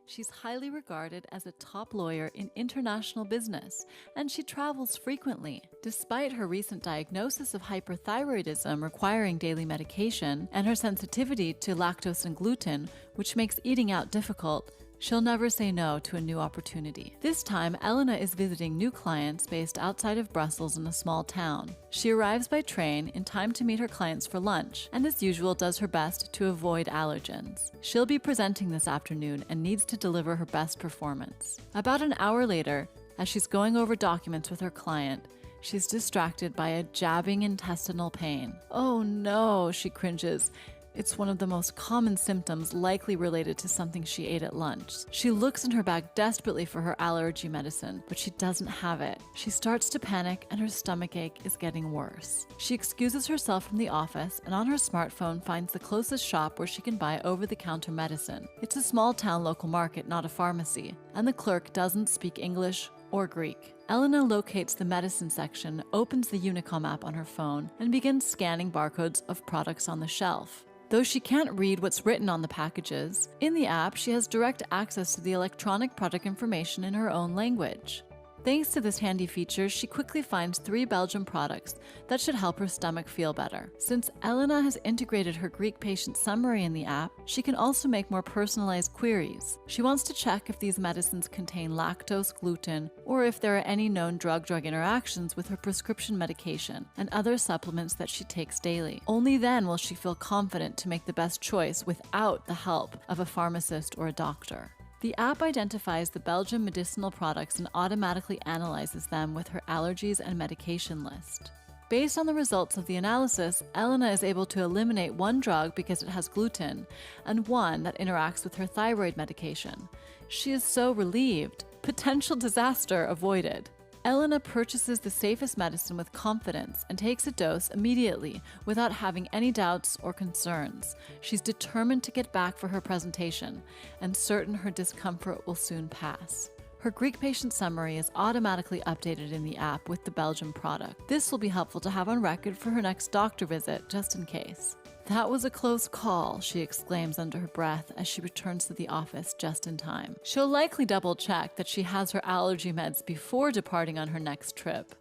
She's highly regarded as a top lawyer in international business, and she travels frequently. Despite her recent diagnosis of hyperthyroidism requiring daily medication, and her sensitivity to lactose and gluten, which makes eating out difficult, she'll never say no to a new opportunity. This time, Elena is visiting new clients based outside of Brussels in a small town. She arrives by train in time to meet her clients for lunch, and as usual does her best to avoid allergens. She'll be presenting this afternoon and needs to deliver her best performance. About an hour later, as she's going over documents with her client, she's distracted by a jabbing intestinal pain. "Oh no," she cringes. It's one of the most common symptoms likely related to something she ate at lunch. She looks in her bag desperately for her allergy medicine, but she doesn't have it. She starts to panic and her stomachache is getting worse. She excuses herself from the office and on her smartphone finds the closest shop where she can buy over-the-counter medicine. It's a small-town local market, not a pharmacy, and the clerk doesn't speak English or Greek. Elena locates the medicine section, opens the Unicom app on her phone, and begins scanning barcodes of products on the shelf. Though she can't read what's written on the packages, in the app she has direct access to the electronic product information in her own language. Thanks to this handy feature, she quickly finds 3 Belgian products that should help her stomach feel better. Since Elena has integrated her Greek patient summary in the app, she can also make more personalized queries. She wants to check if these medicines contain lactose, gluten, or if there are any known drug-drug interactions with her prescription medication and other supplements that she takes daily. Only then will she feel confident to make the best choice without the help of a pharmacist or a doctor. The app identifies the Belgian medicinal products and automatically analyzes them with her allergies and medication list. Based on the results of the analysis, Elena is able to eliminate one drug because it has gluten and one that interacts with her thyroid medication. She is so relieved. Potential disaster avoided. Elena purchases the safest medicine with confidence and takes a dose immediately without having any doubts or concerns. She's determined to get back for her presentation and certain her discomfort will soon pass. Her Greek patient summary is automatically updated in the app with the Belgian product. This will be helpful to have on record for her next doctor visit, just in case. "That was a close call," she exclaims under her breath as she returns to the office just in time. She'll likely double-check that she has her allergy meds before departing on her next trip,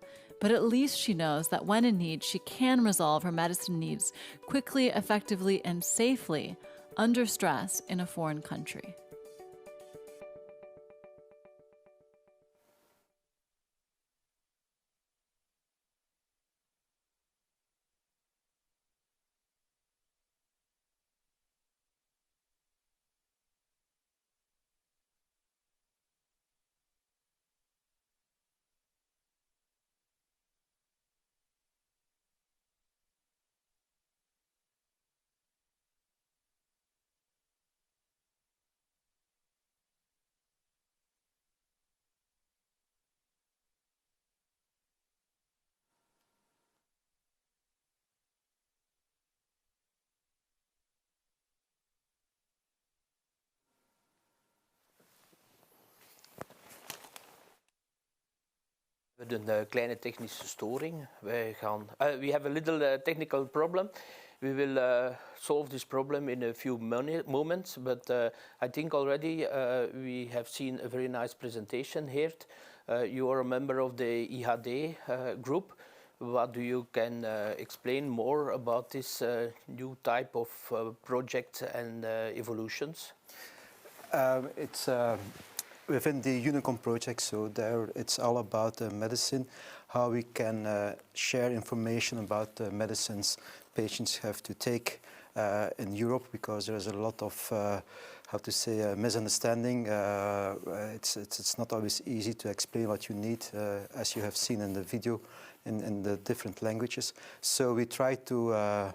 but at least she knows that when in need, she can resolve her medicine needs quickly, effectively, and safely under stress in a foreign country. We hebben een kleine technische storing. We have a little technical problem. We will solve this problem in a few moments, but I think already we have seen a very nice presentation here. You are a member of the IHD group. What do you can explain more about this new type of project and evolutions? It's within the Unicom project, so there it's all about medicine, how we can share information about the medicines patients have to take in Europe, because there is a lot of misunderstanding. It's not always easy to explain what you need, as you have seen in the video, in the different languages. So we try to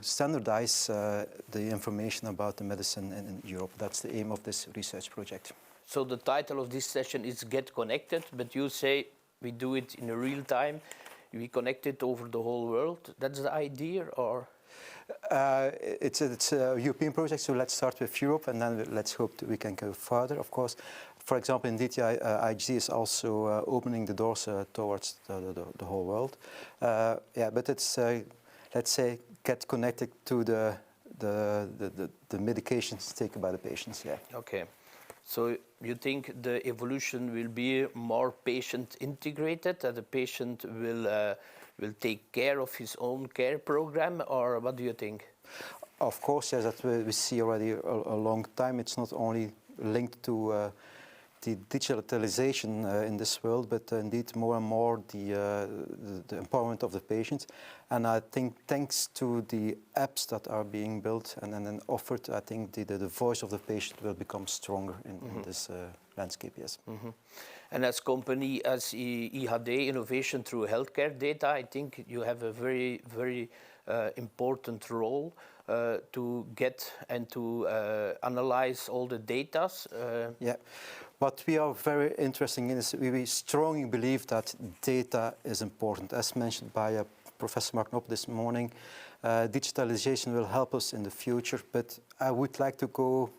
standardize the information about the medicine in Europe. That's the aim of this research project. So the title of this session is Get Connected, but you say we do it in real time. We connect it over the whole world. That's the idea, or? It's a European project, so let's start with Europe, and then let's hope that we can go further, of course. For example, indeed, IHD is also opening the doors towards the whole world. Yeah, but it's, let's say, get connected to the medications taken by the patients, yeah. Okay. So you think the evolution will be more patient integrated, that the patient will take care of his own care program, or what do you think? Of course, yes, that we see already a long time. It's not only linked to the digitalization in this world, but indeed more and more the empowerment of the patient. And I think thanks to the apps that are being built and then offered, I think the voice of the patient will become stronger in this landscape, yes. And as company, as IHD Innovation through Healthcare Data, I think you have a very, very important role to get and to analyze all the data. Yeah. What we are very interested in is we strongly believe that data is important. As mentioned by Professor Mark Knop this morning, digitalization will help us in the future, but I would like to go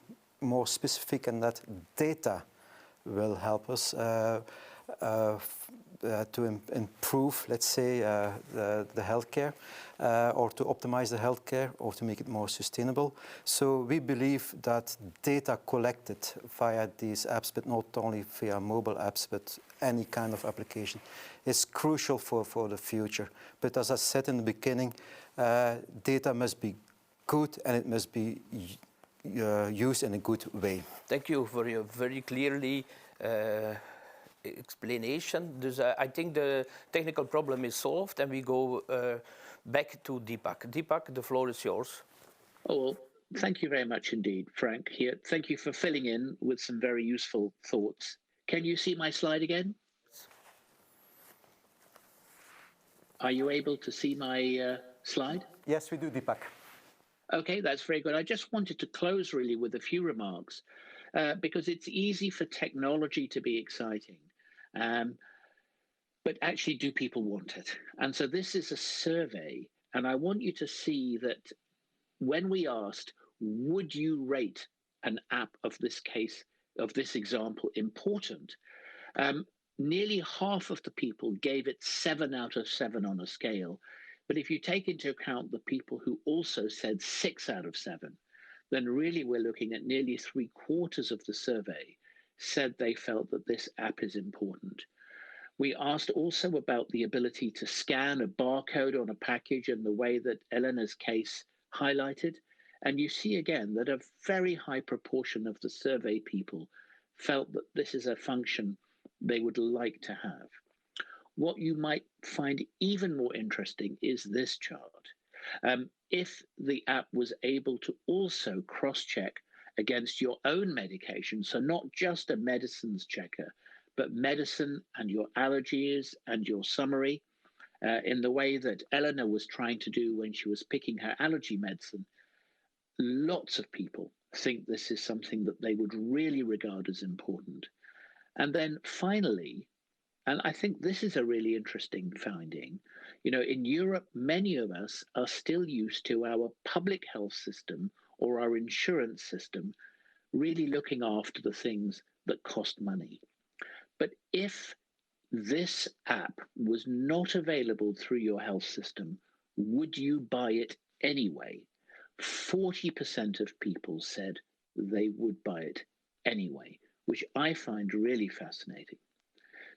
more specific in that data will help us to improve, let's say, the healthcare, or to optimize the healthcare, or to make it more sustainable. So we believe that data collected via these apps, but not only via mobile apps, but any kind of application, is crucial for the future. But as I said in the beginning, data must be good and it must be used in a good way. Thank you for your very clearly explanation. I think the technical problem is solved, and we go back to Deepak. Deepak, the floor is yours. Oh, well, thank you very much indeed, Frank. Here, thank you for filling in with some very useful thoughts. Can you see my slide again? Are you able to see my slide? Yes, we do, Deepak. Okay, that's very good. I just wanted to close really with a few remarks, because it's easy for technology to be exciting. But actually, do people want it? And so this is a survey, and I want you to see that when we asked, would you rate an app of this case, of this example, important? Nearly half of the people gave it 7 out of 7 on a scale. But if you take into account the people who also said 6 out of 7, then really we're looking at nearly 3/4 of the survey said they felt that this app is important. We asked also about the ability to scan a barcode on a package in the way that Elena's case highlighted. And you see again that a very high proportion of the survey people felt that this is a function they would like to have. What you might find even more interesting is this chart. If the app was able to also cross-check against your own medication, so not just a medicines checker, but medicine and your allergies and your summary, in the way that Eleanor was trying to do when she was picking her allergy medicine, lots of people think this is something that they would really regard as important. And then finally, and I think this is a really interesting finding, you know, in Europe, many of us are still used to our public health system or our insurance system really looking after the things that cost money. But if this app was not available through your health system, would you buy it anyway? 40% of people said they would buy it anyway, which I find really fascinating.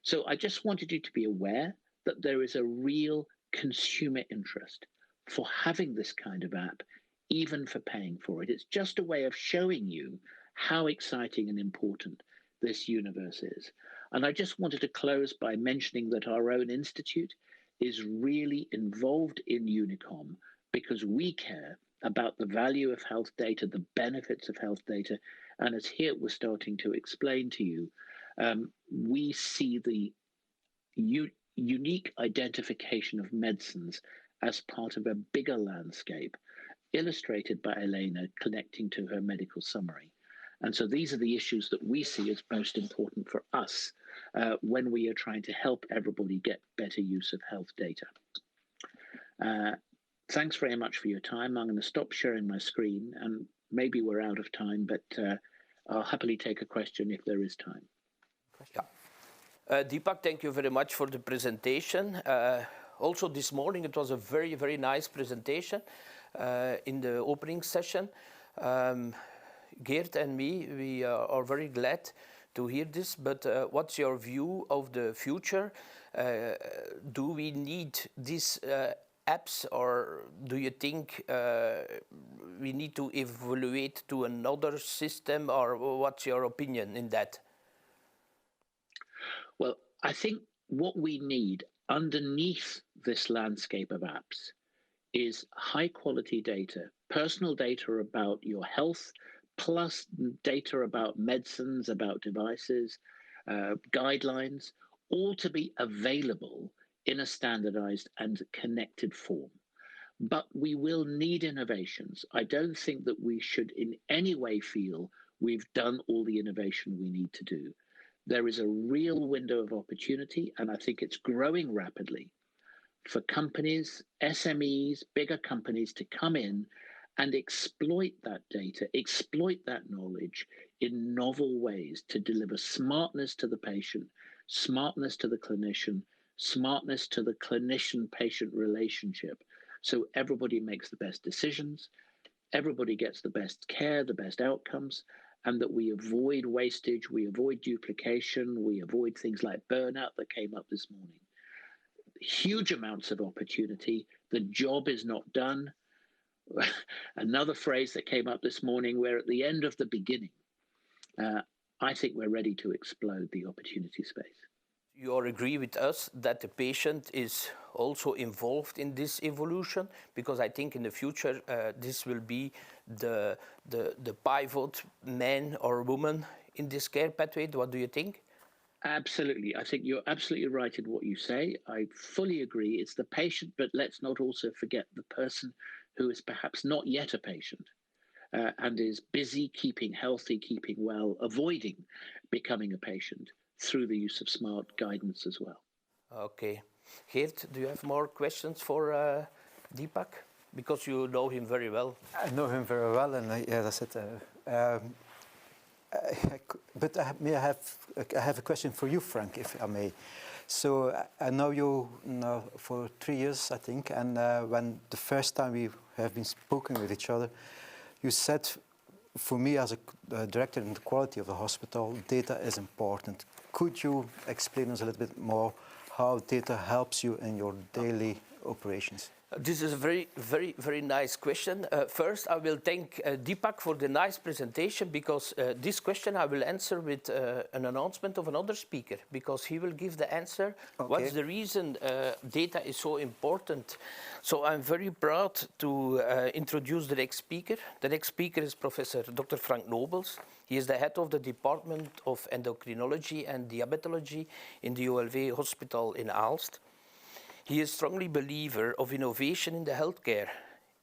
So I just wanted you to be aware that there is a real consumer interest for having this kind of app, even for paying for it. It's just a way of showing you how exciting and important this universe is. And I just wanted to close by mentioning that our own institute is really involved in Unicom because we care about the value of health data, the benefits of health data. And as Geert was starting to explain to you, we see the unique identification of medicines as part of a bigger landscape, illustrated by Elena connecting to her medical summary. And so these are the issues that we see as most important for us when we are trying to help everybody get better use of health data. Thanks very much for your time. I'm going to stop sharing my screen, and maybe we're out of time, but I'll happily take a question if there is time. Yeah. Deepak, thank you very much for the presentation. Also this morning it was a very, very nice presentation in the opening session. Geert and me, we are very glad to hear this, but what's your view of the future? Do we need these apps, or do you think we need to evaluate to another system, or what's your opinion in that? Well, I think what we need underneath this landscape of apps is high quality data, personal data about your health, plus data about medicines, about devices, guidelines, all to be available in a standardized and connected form. But we will need innovations. I don't think that we should in any way feel we've done all the innovation we need to do. There is a real window of opportunity, and I think it's growing rapidly for companies, SMEs, bigger companies to come in and exploit that data, exploit that knowledge in novel ways to deliver smartness to the patient, smartness to the clinician, smartness to the clinician-patient relationship. So everybody makes the best decisions, everybody gets the best care, the best outcomes, and that we avoid wastage, we avoid duplication, we avoid things like burnout that came up this morning. Huge amounts of opportunity. The job is not done. Another phrase that came up this morning, we're at the end of the beginning. I think we're ready to explode the opportunity space. You all agree with us that the patient is also involved in this evolution, because I think in the future this will be the pivot man or woman in this care pathway. What do you think? Absolutely. I think you're absolutely right in what you say. I fully agree. It's the patient, but let's not also forget the person who is perhaps not yet a patient and is busy keeping healthy, keeping well, avoiding becoming a patient through the use of smart guidance as well. Okay. Geert, do you have more questions for Deepak? Because you know him very well. I know him very well, and yeah, that's it. But I have a question for you, Frank, if I may. So I know you now for 3 years, I think, and when the first time we have been speaking with each other, you said, for me as a director in the quality of the hospital, data is important. could you explain us a little bit more how data helps you in your daily operations? This is a very, very, very nice question. First, I will thank Deepak for the nice presentation, because this question I will answer with an announcement of another speaker, because he will give the answer. Okay. What's the reason data is so important? So I'm very proud to introduce the next speaker. The next speaker is Professor Dr. Frank Nobels. He is the head of the Department of Endocrinology and Diabetology in the OLV Hospital in Aalst. He is a strongly believer of innovation in the healthcare.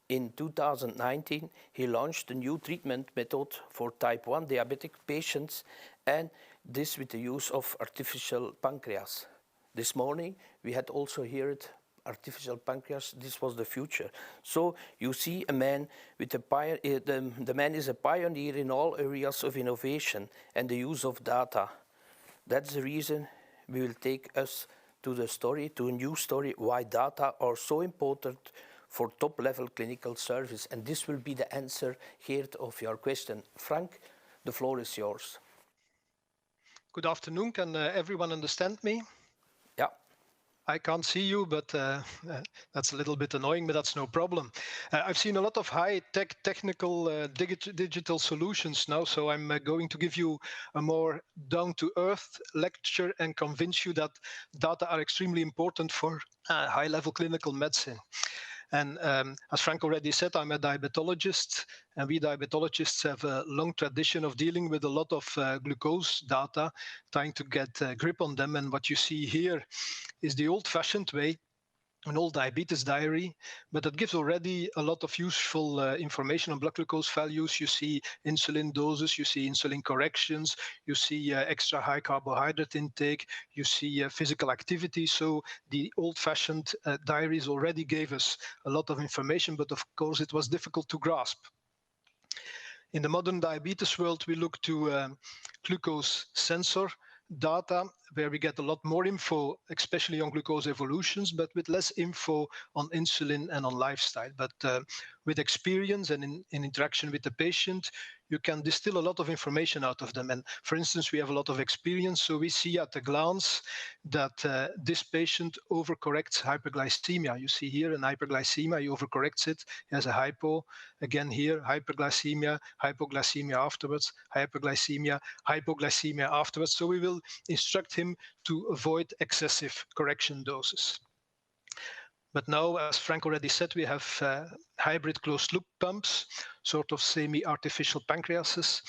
In 2019, he launched a new treatment method for type 1 diabetic patients, and this with the use of artificial pancreas. This morning, we had also heard artificial pancreas. This was the future. So you see a man with the man is a pioneer in all areas of innovation and the use of data. That's the reason we will take us to a new story, why data are so important for top-level clinical service. And this will be the answer here of your question. Frank, the floor is yours. Good afternoon. Can everyone understand me? Yeah. I can't see you, but that's a little bit annoying, but that's no problem. I've seen a lot of high-tech technical digital solutions now, so I'm going to give you a more down-to-earth lecture and convince you that data are extremely important for high-level clinical medicine. And as Frank already said, I'm a diabetologist, and we diabetologists have a long tradition of dealing with a lot of glucose data, trying to get a grip on them. And what you see here is the old-fashioned way, an old diabetes diary, but it gives already a lot of useful information on blood glucose values. You see insulin doses, you see insulin corrections, you see extra high carbohydrate intake, you see physical activity. So the old-fashioned diaries already gave us a lot of information, but of course it was difficult to grasp. In the modern diabetes world, we look to glucose sensor data, where we get a lot more info, especially on glucose evolutions, but with less info on insulin and on lifestyle. But with experience and in interaction with the patient, you can distill a lot of information out of them. And for instance, we have a lot of experience, so we see at a glance that this patient overcorrects hyperglycemia. You see here an hyperglycemia, he overcorrects it, he has a hypo. Again here, hyperglycemia, hypoglycemia afterwards, hyperglycemia, hypoglycemia afterwards. So we will instruct him to avoid excessive correction doses. But now, as Frank already said, we have hybrid closed-loop pumps, sort of semi-artificial pancreases,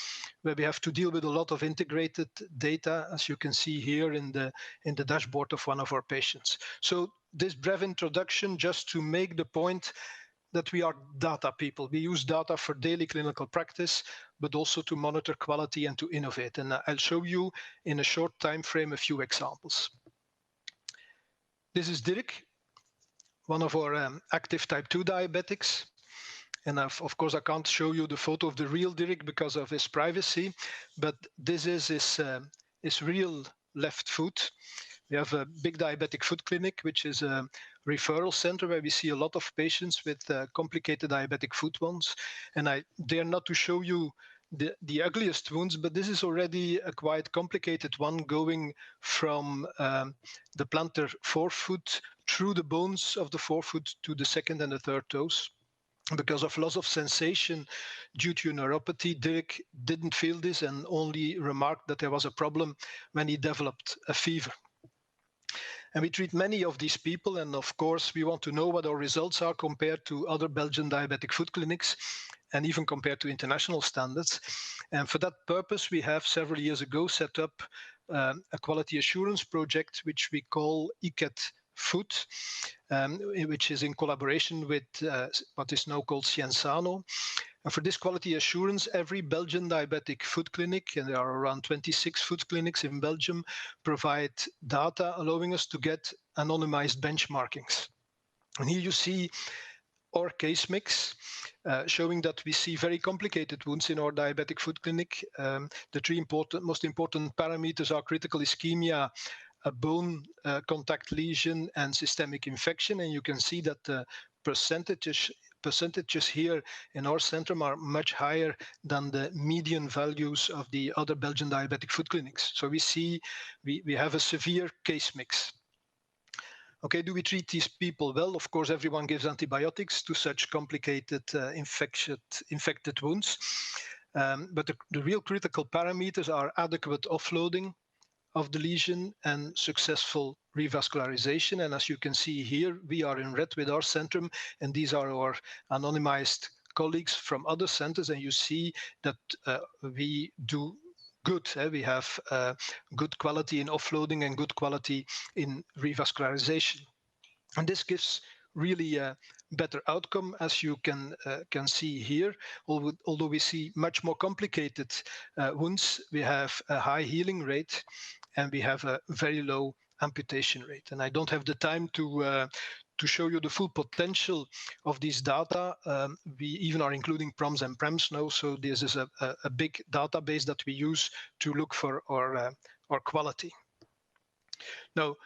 where we have to deal with a lot of integrated data, as you can see here in the dashboard of one of our patients. So this brief introduction just to make the point that we are data people. We use data for daily clinical practice, but also to monitor quality and to innovate. And I'll show you in a short time frame a few examples. This is Dirk, one of our active type 2 diabetics. And of course, I can't show you the photo of the real Dirk because of his privacy, but this is his real left foot. We have a big diabetic foot clinic, which is a referral center where we see a lot of patients with complicated diabetic foot wounds. And I dare not to show you the ugliest wounds, but this is already a quite complicated one, going from the plantar forefoot through the bones of the forefoot to the second and the third toes. Because of loss of sensation due to neuropathy, Dirk didn't feel this and only remarked that there was a problem when he developed a fever. And we treat many of these people, and of course we want to know what our results are compared to other Belgian diabetic foot clinics and even compared to international standards. And for that purpose, we have several years ago set up a quality assurance project, which we call ICAT Foot, which is in collaboration with what is now called Cienzano. And for this quality assurance, every Belgian diabetic foot clinic, and there are around 26 foot clinics in Belgium, provide data allowing us to get anonymized benchmarkings. And here you see our case mix, showing that we see very complicated wounds in our diabetic foot clinic. The three most important parameters are critical ischemia, a bone contact lesion, and systemic infection. And you can see that the percentage percentages here in our center are much higher than the median values of the other Belgian diabetic foot clinics. So we see we have a severe case mix. Okay, do we treat these people well? Of course, everyone gives antibiotics to such complicated infected wounds. But the real critical parameters are adequate offloading of the lesion and successful revascularization. And as you can see here, we are in red with our centrum, and these are our anonymized colleagues from other centers. And you see that we do good. We have good quality in offloading and good quality in revascularization. And this gives really a better outcome, as you can see here. Although we see much more complicated wounds, we have a high healing rate and we have a very low amputation rate. And I don't have the time to show you the full potential of these data. We even are including PROMs and PREMs now, so this is a big database that we use to look for our quality. Now,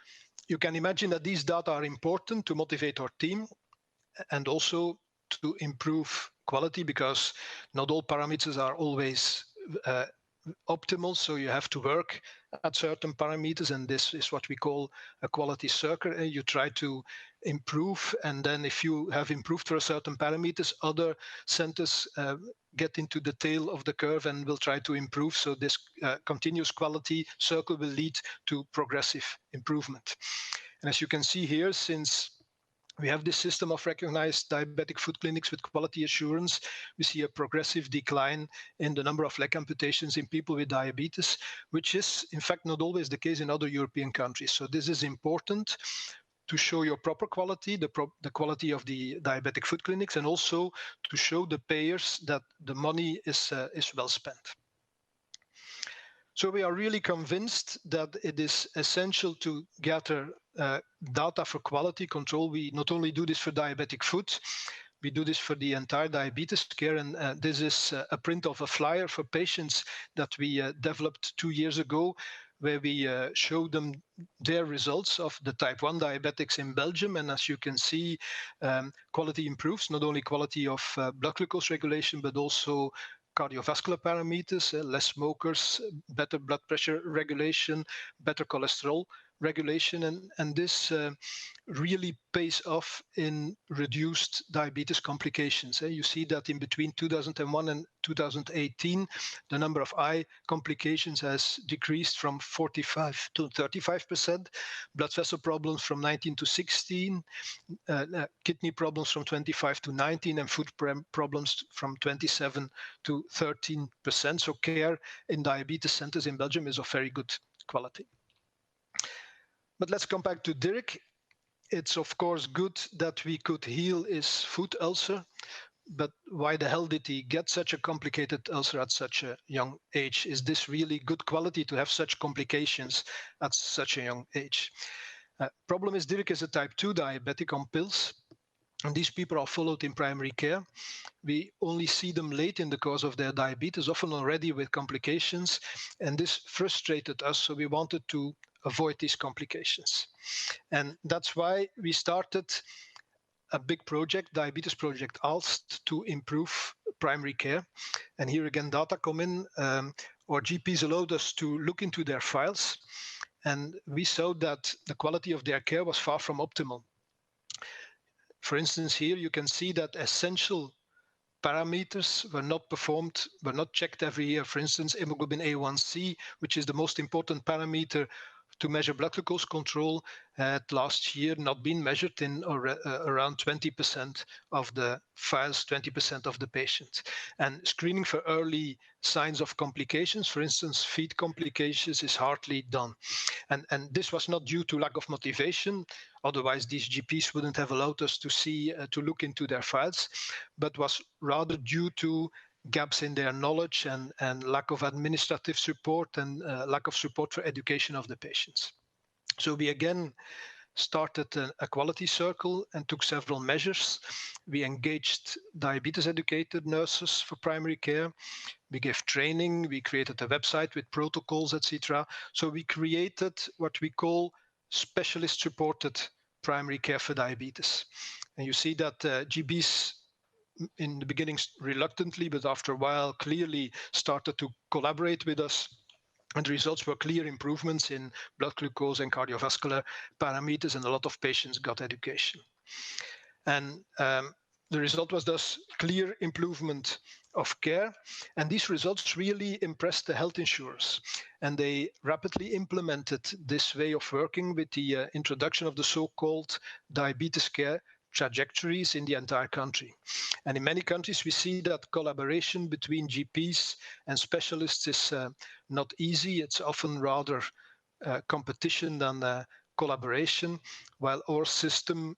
you can imagine that these data are important to motivate our team and also to improve quality, because not all parameters are always optimal, so you have to work at certain parameters, and this is what we call a quality circle. You try to improve, and then if you have improved for certain parameters, other centers get into the tail of the curve and will try to improve. So this continuous quality circle will lead to progressive improvement. And as you can see here, since we have this system of recognized diabetic foot clinics with quality assurance, we see a progressive decline in the number of leg amputations in people with diabetes, which is in fact not always the case in other European countries. So this is important to show your proper quality, the quality of the diabetic foot clinics, and also to show the payers that the money is well spent. So we are really convinced that it is essential to gather data for quality control. We not only do this for diabetic foot, we do this for the entire diabetes care. And this is a print of a flyer for patients that we developed 2 years ago, where we show them their results of the type 1 diabetics in Belgium. And as you can see, quality improves, not only quality of blood glucose regulation, but also cardiovascular parameters, less smokers, better blood pressure regulation, better cholesterol regulation, and this really pays off in reduced diabetes complications. You see that in between 2001 and 2018, the number of eye complications has decreased from 45 to 35%, blood vessel problems from 19 to 16, kidney problems from 25 to 19, and foot problems from 27 to 13%. So care in diabetes centers in Belgium is of very good quality. But let's come back to Dirk. It's of course good that we could heal his foot ulcer, but why the hell did he get such a complicated ulcer at such a young age? Is this really good quality to have such complications at such a young age? Problem is, Dirk is a type 2 diabetic on pills, and these people are followed in primary care. We only see them late in the course of their diabetes, often already with complications, and this frustrated us, so we wanted to avoid these complications. And that's why we started a big project, Diabetes Project Aalst, to improve primary care. And here again, data come in. Our GPs allowed us to look into their files, and we saw that the quality of their care was far from optimal. For instance, here you can see that essential parameters were not performed, were not checked every year. For instance, hemoglobin A1C, which is the most important parameter to measure blood glucose control, had last year not been measured in around 20% of the files, 20% of the patients. And screening for early signs of complications, for instance, feet complications, is hardly done. And this was not due to lack of motivation, otherwise these GPs wouldn't have allowed us to see, to look into their files, but was rather due to gaps in their knowledge and lack of administrative support and lack of support for education of the patients. So we again started a quality circle and took several measures. We engaged diabetes educated nurses for primary care. We gave training, we created a website with protocols, etc. So we created what we call specialist supported primary care for diabetes. And you see that GPs in the beginning reluctantly, but after a while clearly started to collaborate with us. And the results were clear improvements in blood glucose and cardiovascular parameters, and a lot of patients got education. And the result was thus clear improvement of care. And these results really impressed the health insurers. And they rapidly implemented this way of working with the introduction of the so-called diabetes care trajectories in the entire country. And in many countries, we see that collaboration between GPs and specialists is not easy. It's often rather competition than collaboration, while our system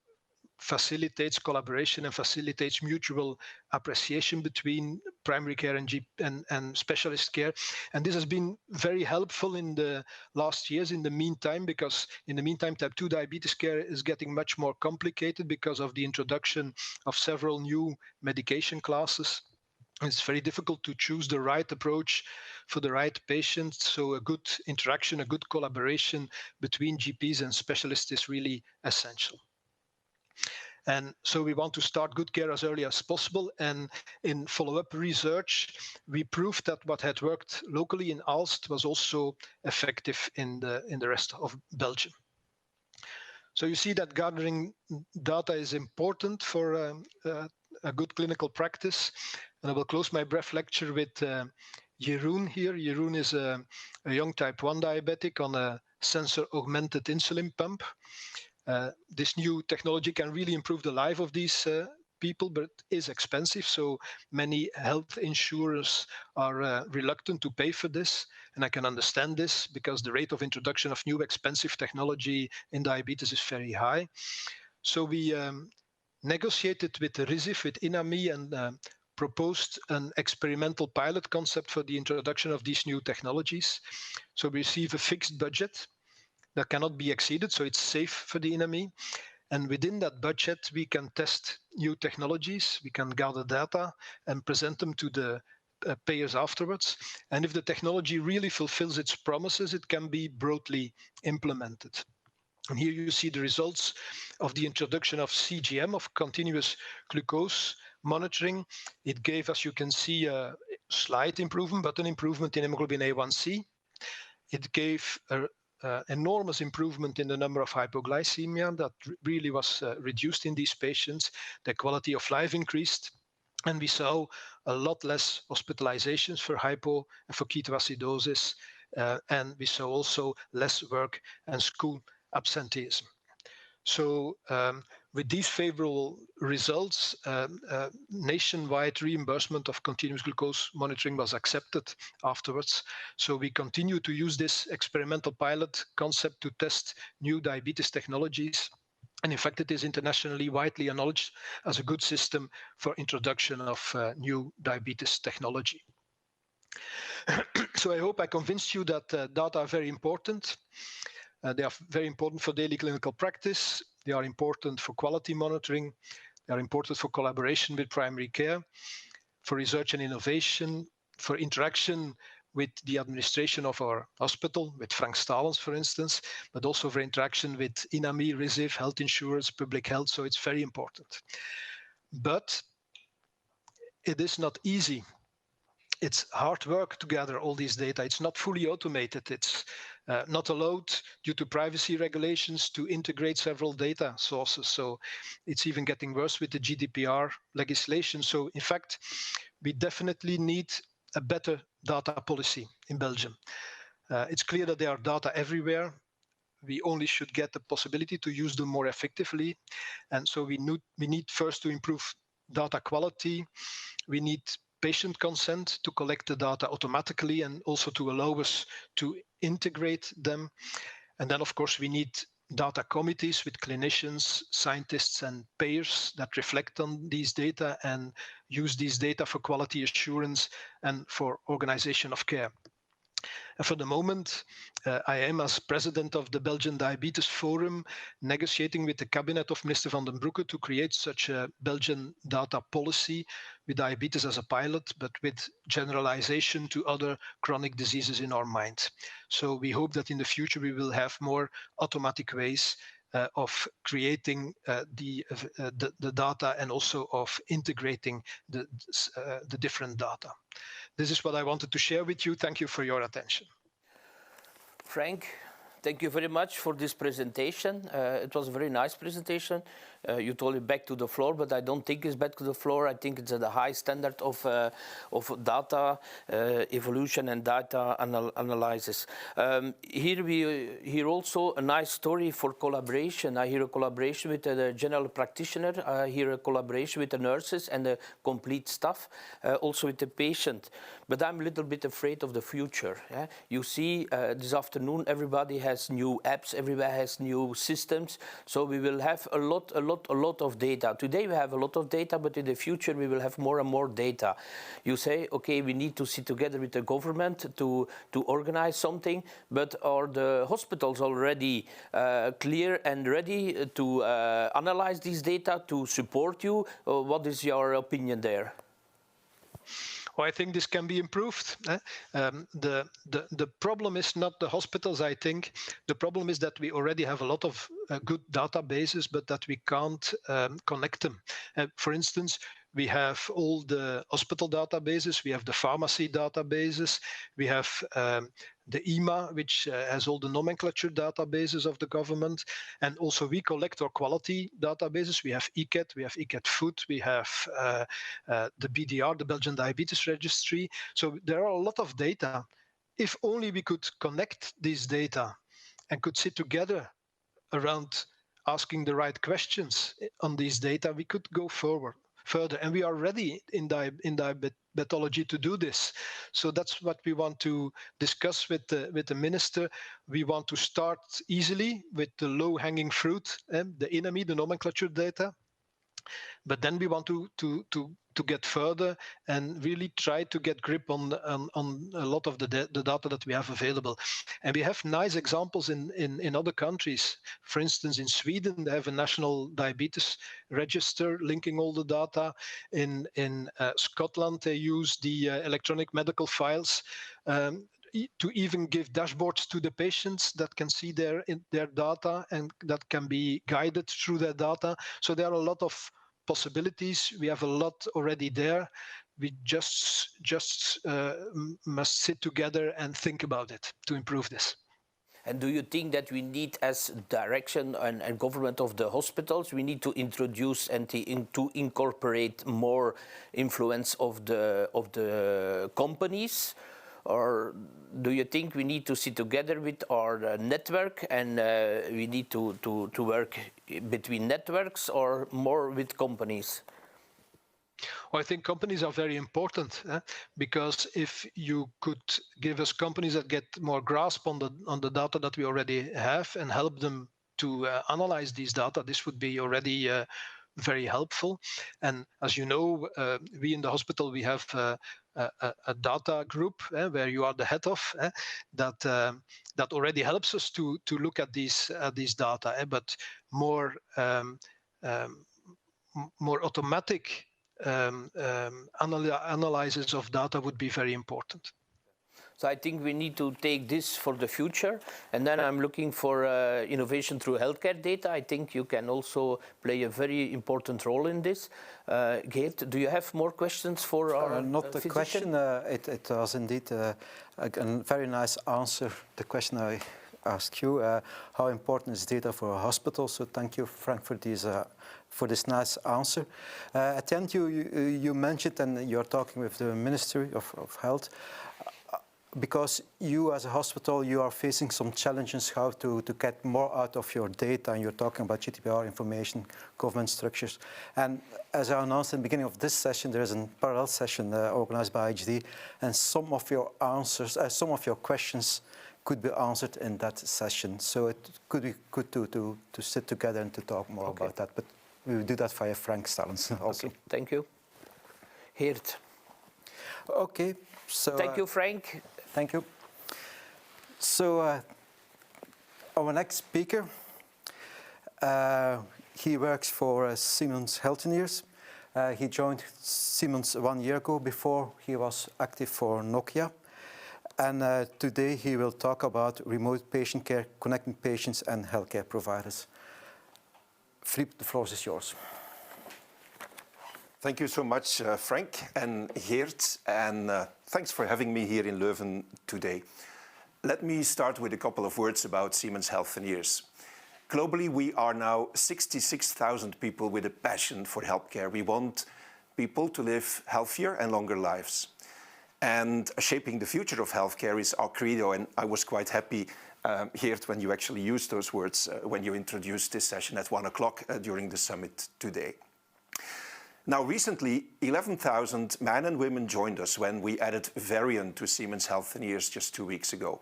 facilitates collaboration and facilitates mutual appreciation between primary care and specialist care. And this has been very helpful in the last years in the meantime, because in the meantime, type 2 diabetes care is getting much more complicated because of the introduction of several new medication classes. It's very difficult to choose the right approach for the right patient. So a good interaction, a good collaboration between GPs and specialists is really essential. And so we want to start good care as early as possible. And in follow-up research, we proved that what had worked locally in Aalst was also effective in the rest of Belgium. So you see that gathering data is important for a good clinical practice. And I will close my brief lecture with Jeroen here. Jeroen is a young type 1 diabetic on a sensor-augmented insulin pump. This new technology can really improve the life of these people, but it is expensive. So many health insurers are reluctant to pay for this. And I can understand this because the rate of introduction of new expensive technology in diabetes is very high. So we negotiated with RISIF, with INAMI, and proposed an experimental pilot concept for the introduction of these new technologies. So we receive a fixed budget that cannot be exceeded, so it's safe for the INAMI. And within that budget, we can test new technologies, we can gather data and present them to the payers afterwards. And if the technology really fulfills its promises, it can be broadly implemented. And here you see the results of the introduction of CGM, of continuous glucose monitoring. It gave, as you can see, a slight improvement, but an improvement in hemoglobin A1C. It gave enormous improvement in the number of hypoglycemia that really was reduced in these patients. The quality of life increased, and we saw a lot less hospitalizations for hypo and for ketoacidosis, and we saw also less work and school absenteeism. So with these favorable results, nationwide reimbursement of continuous glucose monitoring was accepted afterwards. So we continue to use this experimental pilot concept to test new diabetes technologies. And in fact, it is internationally widely acknowledged as a good system for introduction of new diabetes technology. So I hope I convinced you that data are very important. They are very important for daily clinical practice. They are important for quality monitoring. They are important for collaboration with primary care, for research and innovation, for interaction with the administration of our hospital, with Frank Stalens, for instance, but also for interaction with INAMI, RISIF, health insurance, public health. So it's very important. But it is not easy. It's hard work to gather all these data. It's not fully automated. It's not allowed due to privacy regulations to integrate several data sources. So it's even getting worse with the GDPR legislation. So in fact, we definitely need a better data policy in Belgium. It's clear that there are data everywhere. We only should get the possibility to use them more effectively. And so we need first to improve data quality. We need patient consent to collect the data automatically and also to allow us to integrate them. And then, of course, we need data committees with clinicians, scientists, and payers that reflect on these data and use these data for quality assurance and for organization of care. And for the moment, I am, as president of the Belgian Diabetes Forum, negotiating with the cabinet of Minister van den Broeke to create such a Belgian data policy with diabetes as a pilot, but with generalization to other chronic diseases in our mind. So we hope that in the future we will have more automatic ways of creating the data and also of integrating the different data. This is what I wanted to share with you. Thank you for your attention. Frank, thank you very much for this presentation. It was a very nice presentation. You told it back to the floor, but I don't think it's back to the floor. I think it's at a high standard of data evolution and data analysis. Here we hear also a nice story for collaboration. I hear a collaboration with the general practitioner. I hear a collaboration with the nurses and the complete staff, also with the patient. But I'm a little bit afraid of the future. Yeah? You see, this afternoon, everybody has new apps, everybody has new systems. So we will have a lot of data. Today we have a lot of data, but in the future we will have more and more data. You say, okay, we need to sit together with the government to organize something, but are the hospitals already clear and ready to analyze these data, to support you? What is your opinion there? Well, I think this can be improved. The problem is not the hospitals, I think. The problem is that we already have a lot of good databases, but that we can't connect them. For instance, we have all the hospital databases, we have the pharmacy databases, we have the EMA, which has all the nomenclature databases of the government, and also we collect our quality databases. We have ECAT, we have ECAT Food, we have the BDR, the Belgian Diabetes Registry. So there are a lot of data. If only we could connect these data and could sit together around asking the right questions on these data, we could go further. And we are ready in diabetology to do this. So that's what we want to discuss with the minister. We want to start easily with the low-hanging fruit, the INAMI, the nomenclature data. But then we want to get further and really try to get grip on a lot of the data that we have available. And we have nice examples in other countries. For instance, in Sweden, they have a national diabetes register linking all the data. In Scotland, they use the electronic medical files to even give dashboards to the patients that can see their data and that can be guided through their data. So there are a lot of possibilities. We have a lot already there. We just must sit together and think about it to improve this. And do you think that we need, as direction and government of the hospitals, we need to introduce and to incorporate more influence of the companies? Or do you think we need to sit together with our network and we need to work between networks or more with companies? Well, I think companies are very important because if you could give us companies that get more grasp on the data that we already have and help them to analyze these data, this would be already very helpful. And as you know, we in the hospital, we have a data group where you are the head of that already helps us to look at these data. But more automatic analysis of data would be very important. So I think we need to take this for the future. And then I'm looking for innovation through healthcare data. I think you can also play a very important role in this. Geert, do you have more questions for our Not a question. It was indeed a very nice answer. The question I asked you, how important is data for a hospital? So thank you, Frank, for this nice answer. At the end, you mentioned, and you're talking with the Ministry of Health, because you as a hospital, you are facing some challenges how to get more out of your data, and you're talking about GDPR information, government structures. And as I announced in the beginning of this session, there is a parallel session organized by HD, and some of your answers, some of your questions could be answered in that session. So it could be good to sit together and to talk more about that. But we will do that via Frank Stallens also. Okay, thank you. Geert. Okay, so... Thank you, Frank. Thank you. So our next speaker, he works for Siemens Healthineers. He joined Siemens 1 year ago. Before, he was active for Nokia. And today he will talk about remote patient care, connecting patients and healthcare providers. Philippe, the floor is yours. Thank you so much, Frank and Geert, and thanks for having me here in Leuven today. Let me start with a couple of words about Siemens Healthineers. Globally, we are now 66,000 people with a passion for healthcare. We want people to live healthier and longer lives. And shaping the future of healthcare is our credo, and I was quite happy, Geert, when you actually used those words when you introduced this session at 1 o'clock during the summit today. Now, recently, 11,000 men and women joined us when we added Varian to Siemens Healthineers just 2 weeks ago.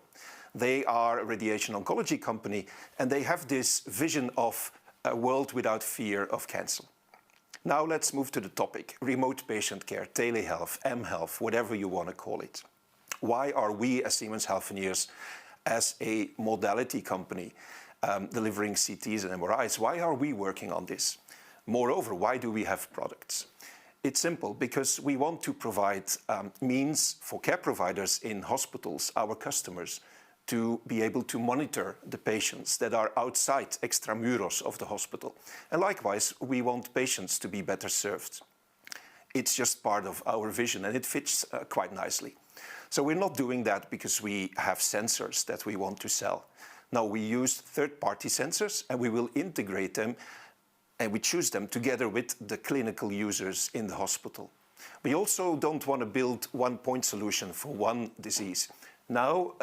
They are a radiation oncology company, and they have this vision of a world without fear of cancer. Now let's move to the topic, remote patient care, telehealth, mHealth, whatever you want to call it. Why are we as Siemens Healthineers, as a modality company delivering CTs and MRIs, why are we working on this? Moreover, why do we have products? It's simple, because we want to provide means for care providers in hospitals, our customers, to be able to monitor the patients that are outside extramuros of the hospital. And likewise, we want patients to be better served. It's just part of our vision, and it fits quite nicely. So we're not doing that because we have sensors that we want to sell. No, we use third-party sensors, and we will integrate them, and we choose them together with the clinical users in the hospital. We also don't want to build one-point solution for one disease. Now,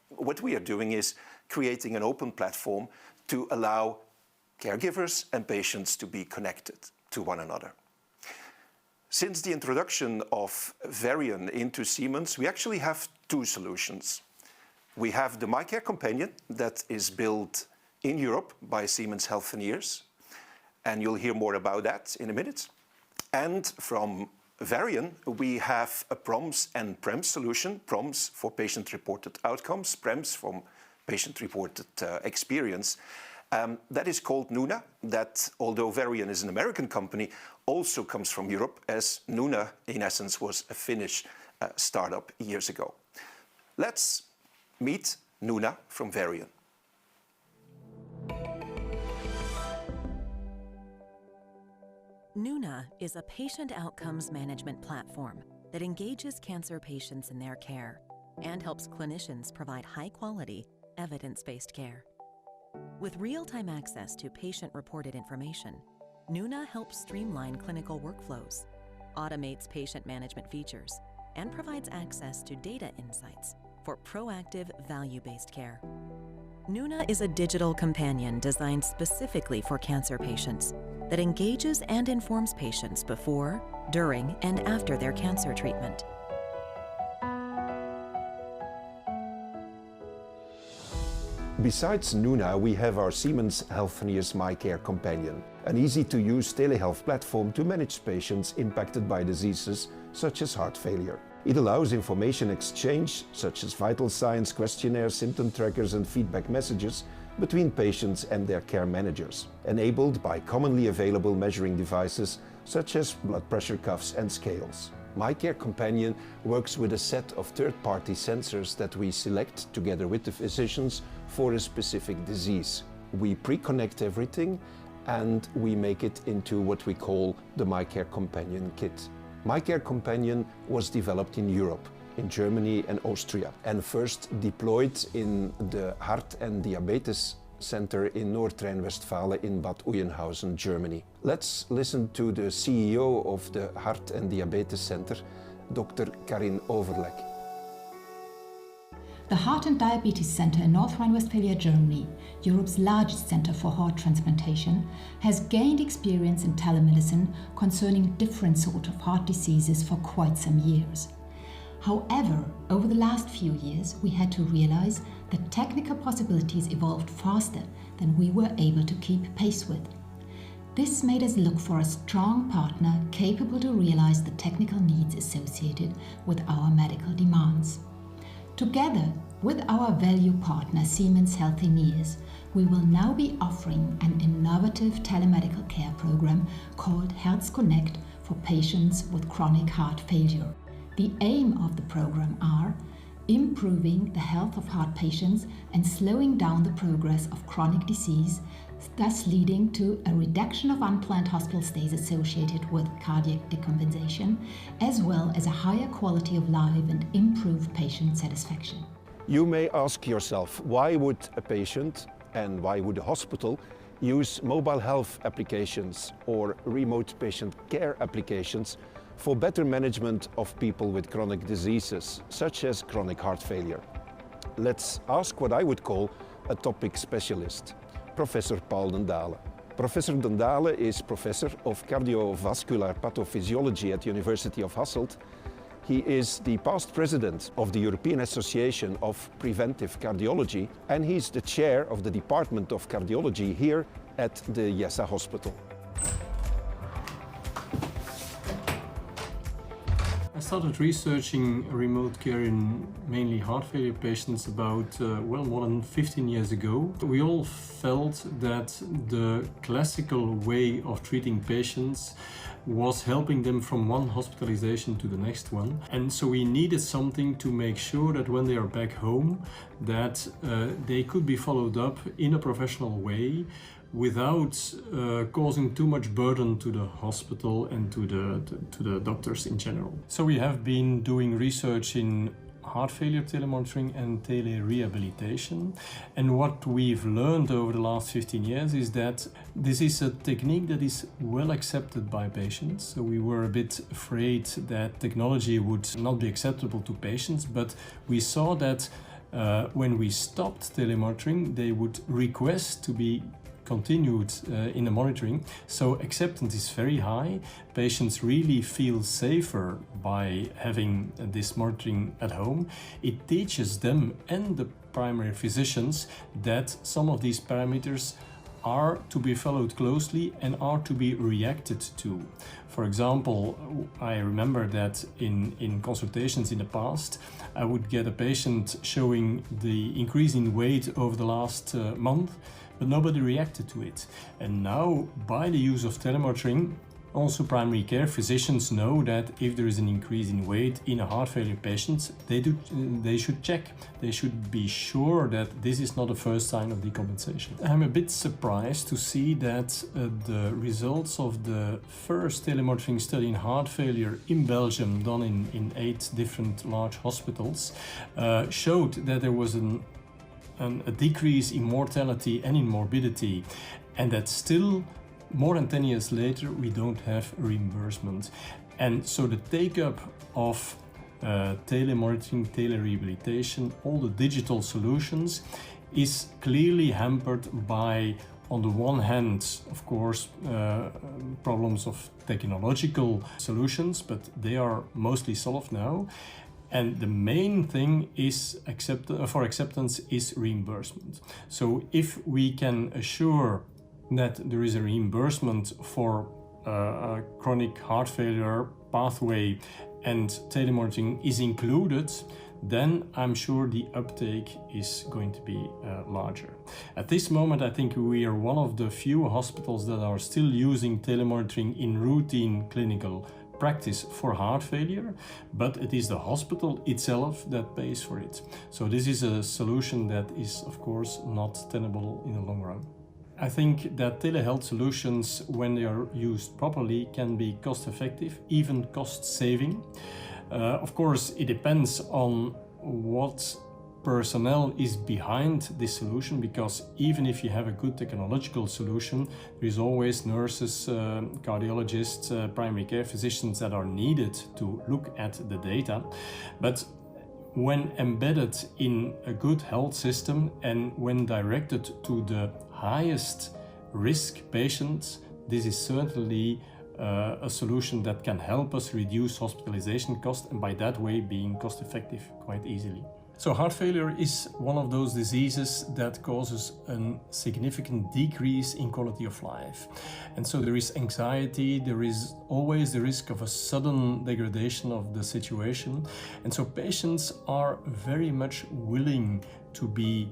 what we are doing is creating an open platform to allow caregivers and patients to be connected to one another. Since the introduction of Varian into Siemens, we actually have two solutions. We have the MyCare Companion that is built in Europe by Siemens Healthineers, and you'll hear more about that in a minute. And from Varian, we have a PROMS and PREMS solution, PROMS for patient-reported outcomes, PREMS from patient-reported experience. That is called Nuna, that, although Varian is an American company, also comes from Europe, as Nuna, in essence, was a Finnish startup years ago. Let's meet Nuna from Varian. Nuna is a patient outcomes management platform that engages cancer patients in their care and helps clinicians provide high-quality, evidence-based care. With real-time access to patient-reported information, Nuna helps streamline clinical workflows, automates patient management features, and provides access to data insights for proactive, value-based care. Nuna is a digital companion designed specifically for cancer patients that engages and informs patients before, during, and after their cancer treatment. Besides Nuna, we have our Siemens Healthineers MyCare Companion, an easy-to-use telehealth platform to manage patients impacted by diseases such as heart failure. It allows information exchange, such as vital signs, questionnaires, symptom trackers, and feedback messages between patients and their care managers, enabled by commonly available measuring devices such as blood pressure cuffs and scales. MyCare Companion works with a set of third-party sensors that we select together with the physicians for a specific disease. We pre-connect everything and we make it into what we call the MyCare Companion kit. MyCare Companion was developed in Europe, in Germany and Austria, and first deployed in the Heart and Diabetes Center in North Rhine-Westphalia in Bad Oeynhausen, Germany. Let's listen to the CEO of the Heart and Diabetes Center, Dr. Karin Overlek. The Heart and Diabetes Center in North Rhine-Westphalia, Germany, Europe's largest center for heart transplantation, has gained experience in telemedicine concerning different sorts of heart diseases for quite some years. However, over the last few years, we had to realize that technical possibilities evolved faster than we were able to keep pace with. This made us look for a strong partner capable to realize the technical needs associated with our medical demands. Together with our value partner Siemens Healthineers, we will now be offering an innovative telemedical care program called Herz Connect for patients with chronic heart failure. The aim of the program are improving the health of heart patients and slowing down the progress of chronic disease thus leading to a reduction of unplanned hospital stays associated with cardiac decompensation, as well as a higher quality of life and improved patient satisfaction. You may ask yourself, why would a patient and why would a hospital use mobile health applications or remote patient care applications for better management of people with chronic diseases, such as chronic heart failure? Let's ask what I would call a topic specialist, Professor Paul den Dale. Professor den Dale is Professor of Cardiovascular Pathophysiology at the University of Hasselt. He is the past president of the European Association of Preventive Cardiology, and he's the chair of the Department of Cardiology here at the Jessa Hospital. I started researching remote care in mainly heart failure patients about, more than 15 years ago. We all felt that the classical way of treating patients was helping them from one hospitalization to the next one. And so we needed something to make sure that when they are back home, that they could be followed up in a professional way without causing too much burden to the hospital and to the doctors in general. So we have been doing research in heart failure telemonitoring and tele-rehabilitation. And what we've learned over the last 15 years is that this is a technique that is well accepted by patients. So we were a bit afraid that technology would not be acceptable to patients, but we saw that when we stopped telemonitoring, they would request to be continued in the monitoring. So acceptance is very high. Patients really feel safer by having this monitoring at home. It teaches them and the primary physicians that some of these parameters are to be followed closely and are to be reacted to. For example, I remember that in consultations in the past, I would get a patient showing the increase in weight over the last month, but nobody reacted to it. And now, by the use of telemonitoring, also primary care physicians know that if there is an increase in weight in a heart failure patient, they should check. They should be sure that this is not a first sign of decompensation. I'm a bit surprised to see that the results of the first telemonitoring study in heart failure in Belgium, done in 8 different large hospitals, showed that there was a decrease in mortality and in morbidity, and that still more than 10 years later we don't have reimbursement. And so the take-up of telemonitoring, tele-rehabilitation, all the digital solutions is clearly hampered by, on the one hand, of course, problems of technological solutions, but they are mostly solved now. And the main thing is for acceptance is reimbursement. So if we can assure that there is a reimbursement for a chronic heart failure pathway and telemonitoring is included, then I'm sure the uptake is going to be larger. At this moment, I think we are one of the few hospitals that are still using telemonitoring in routine clinical practice for heart failure, but it is the hospital itself that pays for it. So this is a solution that is, of course, not tenable in the long run. I think that telehealth solutions, when they are used properly, can be cost effective, even cost saving. Of course, it depends on what personnel is behind this solution, because even if you have a good technological solution, there is always nurses, cardiologists, primary care physicians that are needed to look at the data. But when embedded in a good health system and when directed to the highest risk patients, this is certainly a solution that can help us reduce hospitalization costs, and by that way being cost effective quite easily. So heart failure is one of those diseases that causes a significant decrease in quality of life. And so there is anxiety, there is always the risk of a sudden degradation of the situation. And so patients are very much willing to be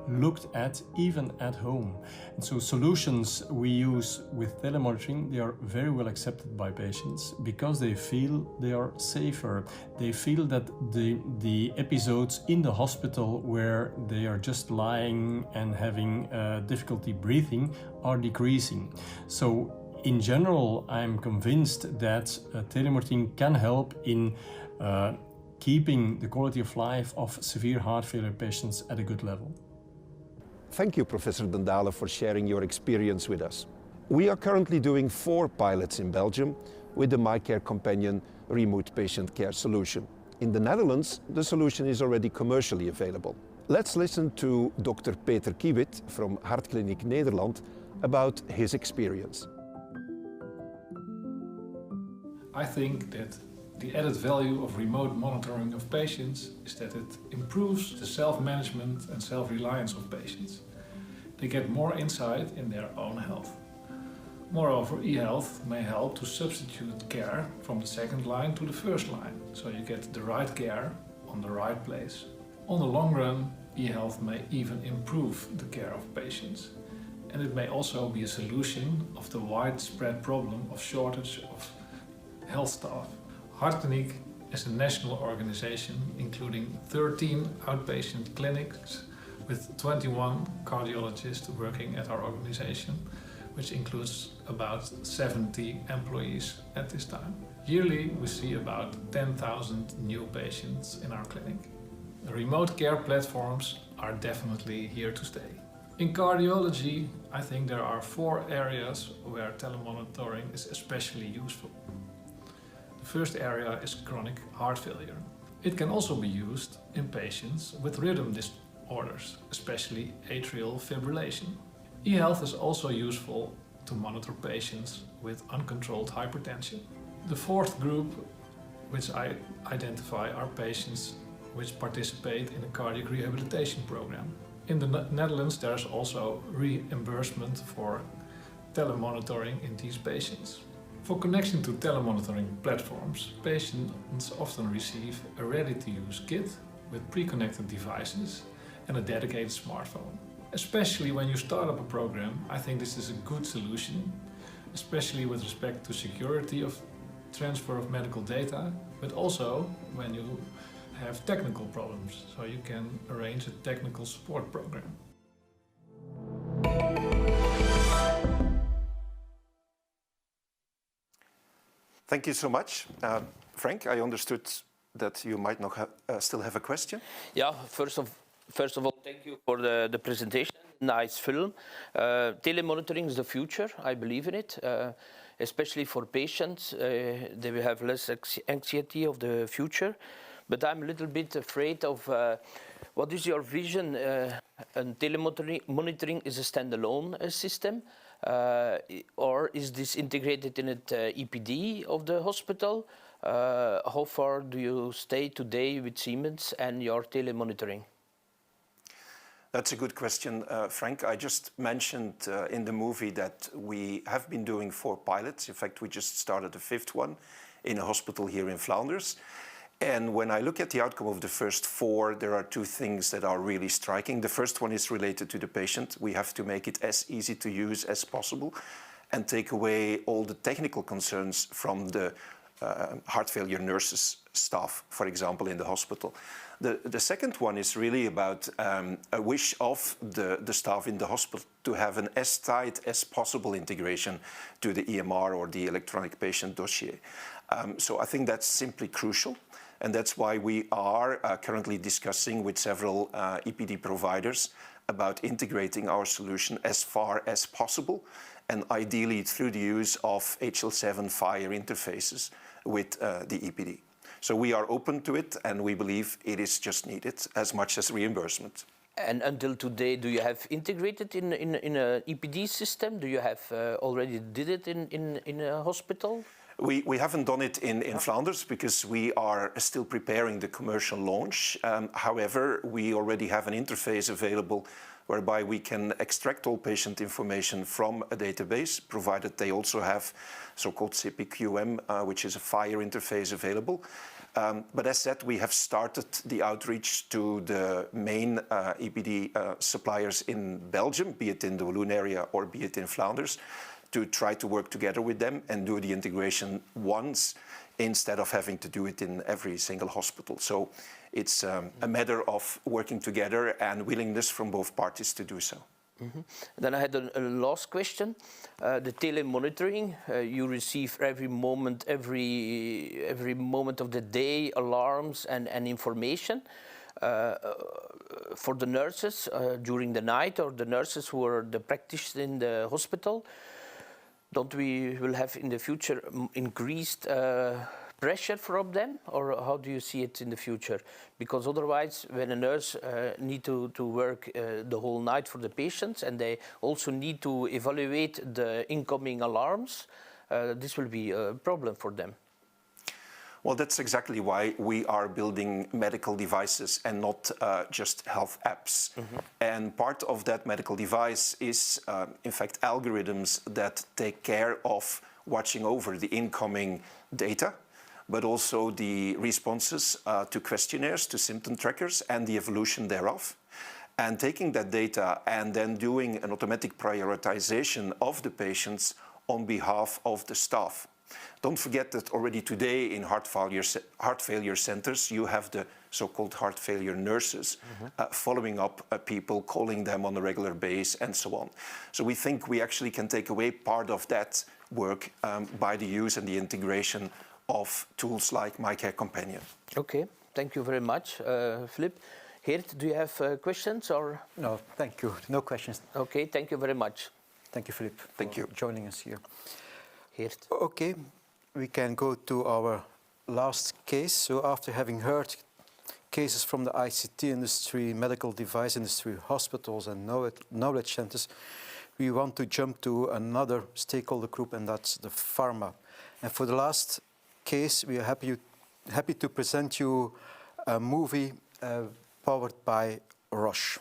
looked at even at home. And so solutions we use with telemonitoring, they are very well accepted by patients because they feel they are safer. They feel that the episodes in the hospital where they are just lying and having difficulty breathing are decreasing. So in general, I'm convinced that telemonitoring can help in keeping the quality of life of severe heart failure patients at a good level. Thank you, Professor Den Dale, for sharing your experience with us. We are currently doing 4 pilots in Belgium with the MyCare Companion remote patient care solution. In the Netherlands, the solution is already commercially available. Let's listen to Dr. Peter Kiewit from Hartkliniek Nederland about his experience. I think that the added value of remote monitoring of patients is that it improves the self-management and self-reliance of patients. They get more insight in their own health. Moreover, eHealth may help to substitute care from the second line to the first line, so you get the right care on the right place. On the long run, eHealth may even improve the care of patients. And it may also be a solution of the widespread problem of shortage of health staff. Hartkliniek is a national organization including 13 outpatient clinics with 21 cardiologists working at our organization, which includes about 70 employees at this time. Yearly, we see about 10,000 new patients in our clinic. The remote care platforms are definitely here to stay. In cardiology, I think there are 4 areas where telemonitoring is especially useful. The first area is chronic heart failure. It can also be used in patients with rhythm disorders, especially atrial fibrillation. eHealth is also useful to monitor patients with uncontrolled hypertension. The 4th group, which I identify, are patients which participate in a cardiac rehabilitation program. In the Netherlands, there is also reimbursement for telemonitoring in these patients. For connection to telemonitoring platforms, patients often receive a ready-to-use kit with pre-connected devices and a dedicated smartphone. Especially when you start up a program, I think this is a good solution, especially with respect to security of transfer of medical data, but also when you have technical problems, so you can arrange a technical support program. Thank you so much. Frank, I understood that you might not still have a question. Yeah, first of all, thank you for the presentation. Nice film. Telemonitoring is the future. I believe in it, especially for patients. They will have less anxiety of the future. But I'm a little bit afraid of what is your vision? And telemonitoring is a standalone system. Or is this integrated in it EPD of the hospital? How far do you stay today with Siemens and your telemonitoring? That's a good question, Frank. I just mentioned in the movie that we have been doing 4 pilots. In fact, we just started the 5th one in a hospital here in Flanders. And when I look at the outcome of the first 4, there are 2 things that are really striking. The first one is related to the patient. We have to make it as easy to use as possible and take away all the technical concerns from the heart failure nurses staff, for example, in the hospital. The second one is really about a wish of the staff in the hospital to have an as tight as possible integration to the EMR or the electronic patient dossier. So I think that's simply crucial. And that's why we are currently discussing with several EPD providers about integrating our solution as far as possible, and ideally through the use of HL7 FHIR interfaces with the EPD. So we are open to it, and we believe it is just needed as much as reimbursement. And until today, do you have integrated in an EPD system? Do you have already did it in a hospital? We haven't done it in Flanders because we are still preparing the commercial launch. However, we already have an interface available whereby we can extract all patient information from a database, provided they also have so-called CPQM, which is a FHIR interface available. But as said, we have started the outreach to the main EPD suppliers in Belgium, be it in the Walloon area or be it in Flanders, to try to work together with them and do the integration once instead of having to do it in every single hospital. So it's a matter of working together and willingness from both parties to do so. Mm-hmm. Then I had a last question. The telemonitoring, you receive every moment of the day alarms and information for the nurses during the night, or the nurses who are the practitioners in the hospital. Don't we will have in the future increased pressure from them, or how do you see it in the future? Because otherwise, when a nurse need to work the whole night for the patients, and they also need to evaluate the incoming alarms, this will be a problem for them. Well, that's exactly why we are building medical devices and not just health apps. Mm-hmm. And part of that medical device is, in fact, algorithms that take care of watching over the incoming data, but also the responses to questionnaires, to symptom trackers, and the evolution thereof. And taking that data and then doing an automatic prioritization of the patients on behalf of the staff. Don't forget that already today in heart failure centers, you have the so-called heart failure nurses following up people, calling them on a regular basis, and so on. So we think we actually can take away part of that work by the use and the integration of tools like My Care Companion. Okay, thank you very much, Philip. Geert, do you have questions or? No, thank you. No questions. Okay, thank you very much. Thank you, Philip. Thank you for joining us here. Geert. Okay, we can go to our last case. So after having heard cases from the ICT industry, medical device industry, hospitals and knowledge centers, we want to jump to another stakeholder group, and that's the pharma. And for the last case, we are happy to present you a movie powered by Roche.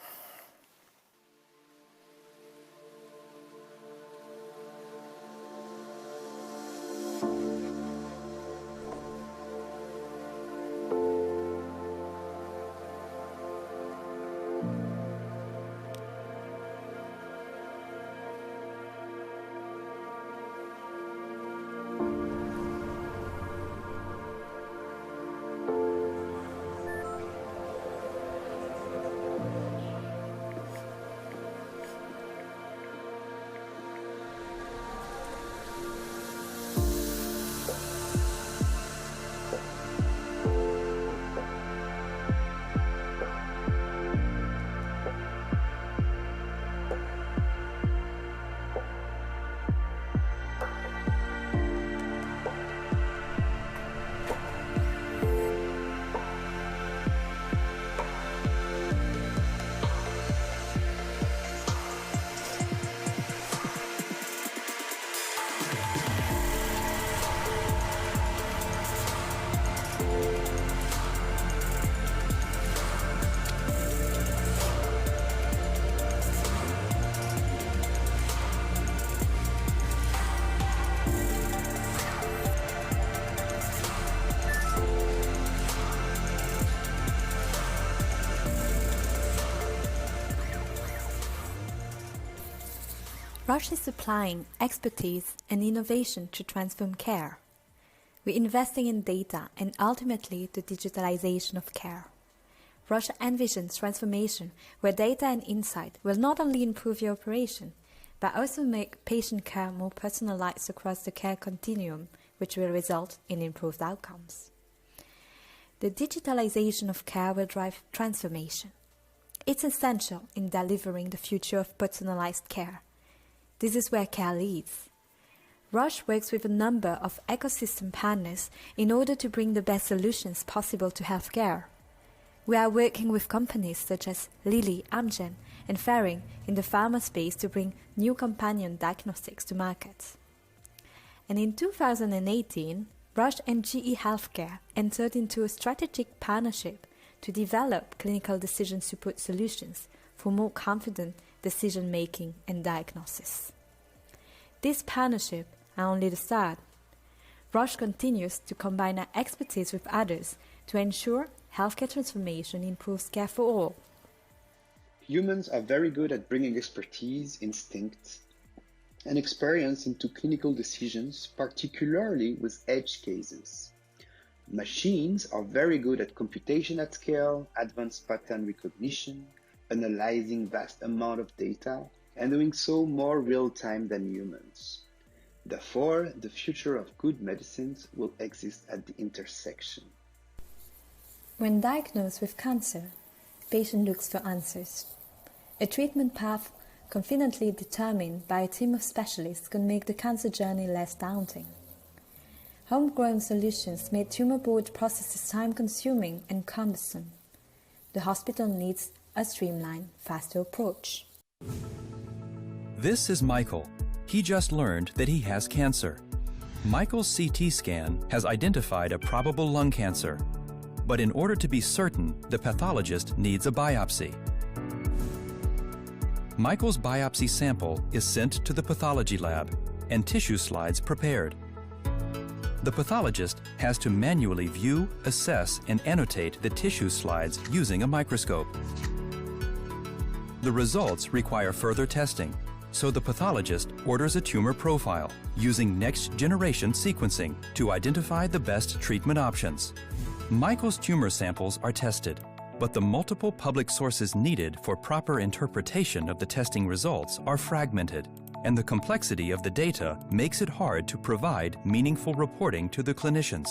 Roche is supplying expertise and innovation to transform care. We're investing in data and ultimately the digitalization of care. Roche envisions transformation where data and insight will not only improve your operation, but also make patient care more personalized across the care continuum, which will result in improved outcomes. The digitalization of care will drive transformation. It's essential in delivering the future of personalized care. This is where care leads. Roche works with a number of ecosystem partners in order to bring the best solutions possible to healthcare. We are working with companies such as Lilly, Amgen, and Ferring in the pharma space to bring new companion diagnostics to market. And in 2018, Roche and GE Healthcare entered into a strategic partnership to develop clinical decision support solutions for more confident decision-making and diagnosis. This partnership are only the start. Roche continues to combine our expertise with others to ensure healthcare transformation improves care for all. Humans are very good at bringing expertise, instinct, and experience into clinical decisions, particularly with edge cases. Machines are very good at computation at scale, advanced pattern recognition, analyzing vast amount of data, and doing so more real-time than humans. Therefore, the future of good medicines will exist at the intersection. When diagnosed with cancer, the patient looks for answers. A treatment path confidently determined by a team of specialists can make the cancer journey less daunting. Homegrown solutions made tumor board processes time-consuming and cumbersome. The hospital needs a streamlined, faster approach. This is Michael. He just learned that he has cancer. Michael's CT scan has identified a probable lung cancer, but in order to be certain, the pathologist needs a biopsy. Michael's biopsy sample is sent to the pathology lab and tissue slides prepared. The pathologist has to manually view, assess, and annotate the tissue slides using a microscope. The results require further testing, so the pathologist orders a tumor profile using next-generation sequencing to identify the best treatment options. Michael's tumor samples are tested, but the multiple public sources needed for proper interpretation of the testing results are fragmented, and the complexity of the data makes it hard to provide meaningful reporting to the clinicians.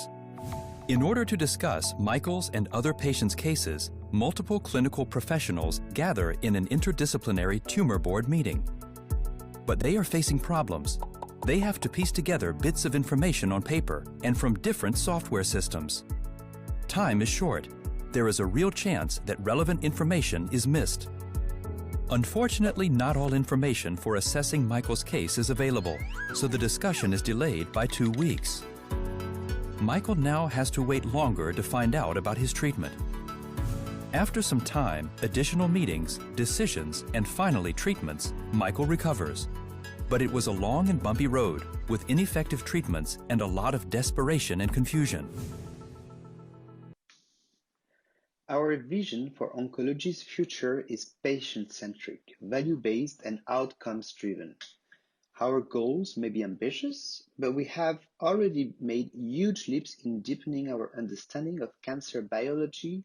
In order to discuss Michael's and other patients' cases, multiple clinical professionals gather in an interdisciplinary tumor board meeting. But they are facing problems. They have to piece together bits of information on paper and from different software systems. Time is short. There is a real chance that relevant information is missed. Unfortunately, not all information for assessing Michael's case is available, so the discussion is delayed by 2 weeks. Michael now has to wait longer to find out about his treatment. After some time, additional meetings, decisions, and finally treatments, Michael recovers. But it was a long and bumpy road, with ineffective treatments and a lot of desperation and confusion. Our vision for oncology's future is patient-centric, value-based, and outcomes-driven. Our goals may be ambitious, but we have already made huge leaps in deepening our understanding of cancer biology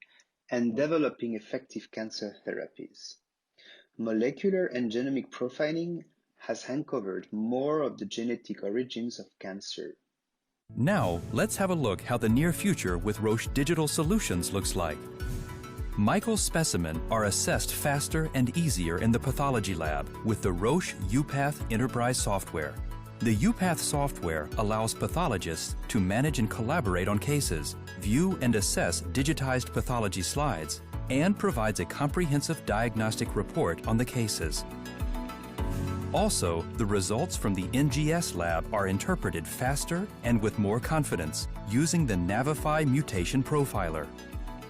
and developing effective cancer therapies. Molecular and genomic profiling has uncovered more of the genetic origins of cancer. Now, let's have a look how the near future with Roche Digital Solutions looks like. Michael's specimens are assessed faster and easier in the pathology lab with the Roche UPath Enterprise software. The UPath software allows pathologists to manage and collaborate on cases, view and assess digitized pathology slides, and provides a comprehensive diagnostic report on the cases. Also, the results from the NGS lab are interpreted faster and with more confidence using the Navify Mutation Profiler.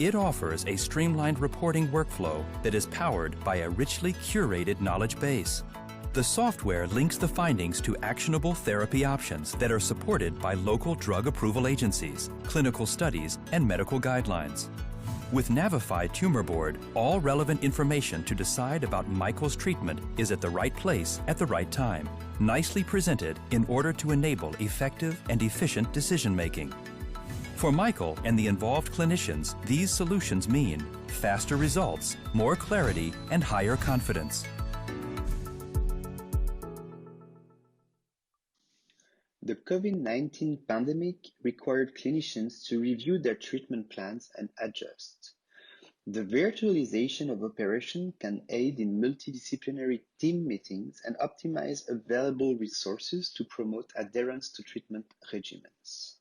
It offers a streamlined reporting workflow that is powered by a richly curated knowledge base. The software links the findings to actionable therapy options that are supported by local drug approval agencies, clinical studies, and medical guidelines. With Navify Tumor Board, all relevant information to decide about Michael's treatment is at the right place at the right time, nicely presented in order to enable effective and efficient decision-making. For Michael and the involved clinicians, these solutions mean faster results, more clarity, and higher confidence. The COVID-19 pandemic required clinicians to review their treatment plans and adjust. The virtualization of operation can aid in multidisciplinary team meetings and optimize available resources to promote adherence to treatment regimens.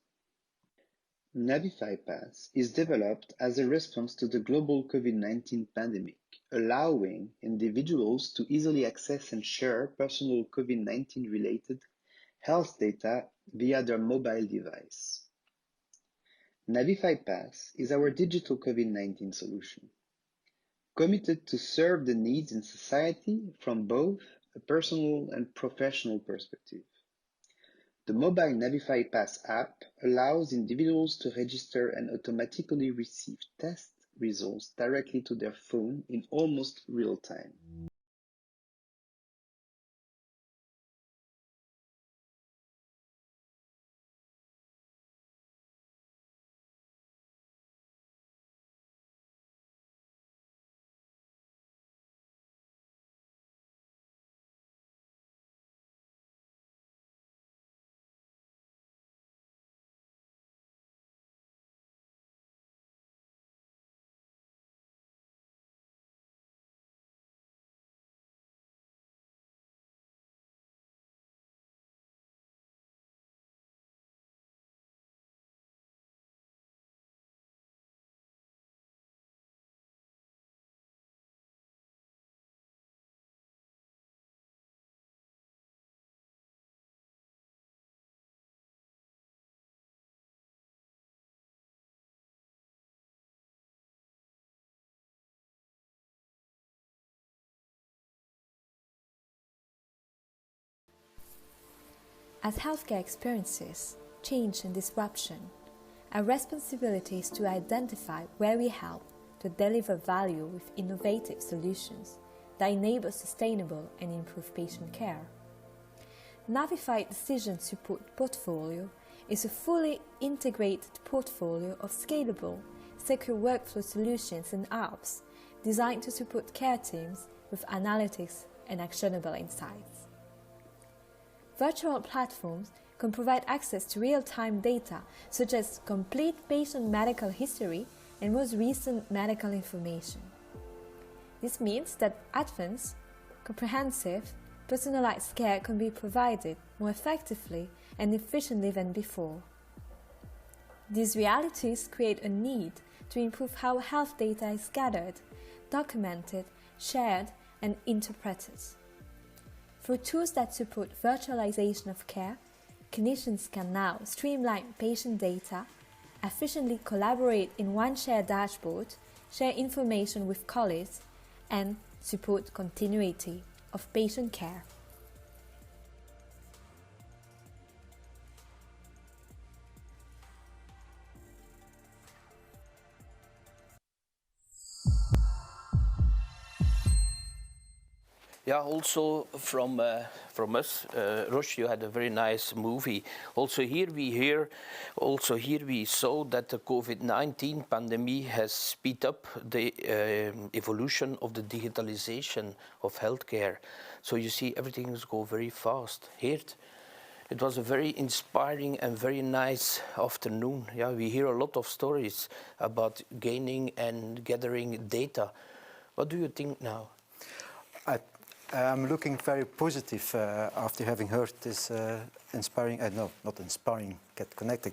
Navify Pass is developed as a response to the global COVID-19 pandemic, allowing individuals to easily access and share personal COVID-19 related health data via their mobile device. Navify Pass is our digital COVID-19 solution, committed to serve the needs in society from both a personal and professional perspective. The mobile Navify Pass app allows individuals to register and automatically receive test results directly to their phone in almost real time. As healthcare experiences change and disruption, our responsibility is to identify where we help to deliver value with innovative solutions that enable sustainable and improved patient care. Navify Decision Support Portfolio is a fully integrated portfolio of scalable, secure workflow solutions and apps designed to support care teams with analytics and actionable insights. Virtual platforms can provide access to real-time data such as complete patient medical history and most recent medical information. This means that advanced, comprehensive, personalized care can be provided more effectively and efficiently than before. These realities create a need to improve how health data is gathered, documented, shared, and interpreted. Through tools that support virtualization of care, clinicians can now streamline patient data, efficiently collaborate in one shared dashboard, share information with colleagues, and support continuity of patient care. Yeah, also from us, Roche, you had a very nice movie. Also here we saw that the COVID-19 pandemic has speed up the evolution of the digitalization of healthcare. So you see, everything is go very fast. Here, it was a very inspiring and very nice afternoon. Yeah, we hear a lot of stories about gaining and gathering data. What do you think now? I'm looking very positive after having heard this inspiring, no, not inspiring, get connected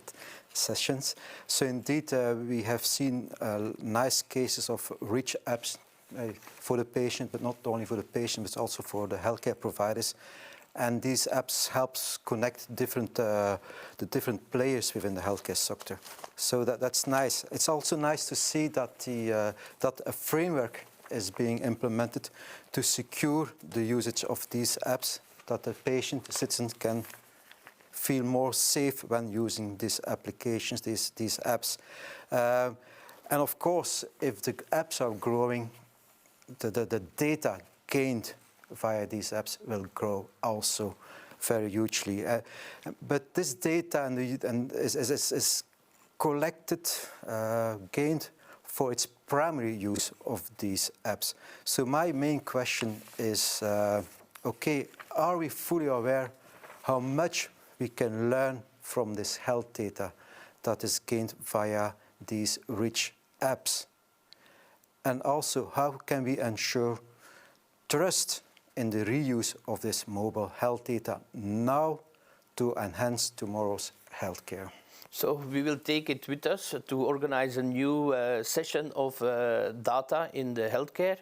sessions. So indeed, we have seen nice cases of rich apps for the patient, but not only for the patient, but also for the healthcare providers. And these apps helps connect the different players within the healthcare sector. So that's nice. It's also nice to see that that a framework is being implemented to secure the usage of these apps, that the patient, the citizen can feel more safe when using these applications, these apps. And of course, if the apps are growing, the data gained via these apps will grow also very hugely. But this data is collected, gained for its primary use of these apps. So my main question is, okay, are we fully aware how much we can learn from this health data that is gained via these rich apps? And also, how can we ensure trust in the reuse of this mobile health data now to enhance tomorrow's healthcare? So we will take it with us to organize a new session of data in the healthcare.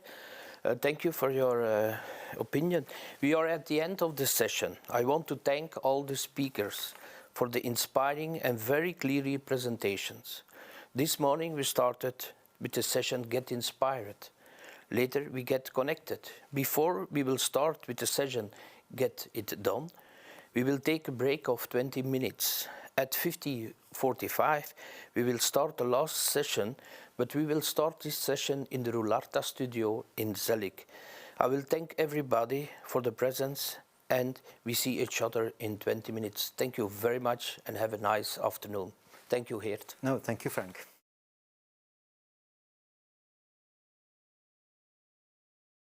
Thank you for your opinion. We are at the end of the session. I want to thank all the speakers for the inspiring and very clear presentations. This morning we started with the session Get Inspired. Later we get connected. Before we will start with the session Get It Done, we will take a break of 20 minutes. At 50:45 we will start the last session, but we will start this session in the Roularta studio in Zellik. I will thank everybody for the presence, and we see each other in 20 minutes. Thank you very much and have a nice afternoon. Thank you, Geert. No, thank you, Frank.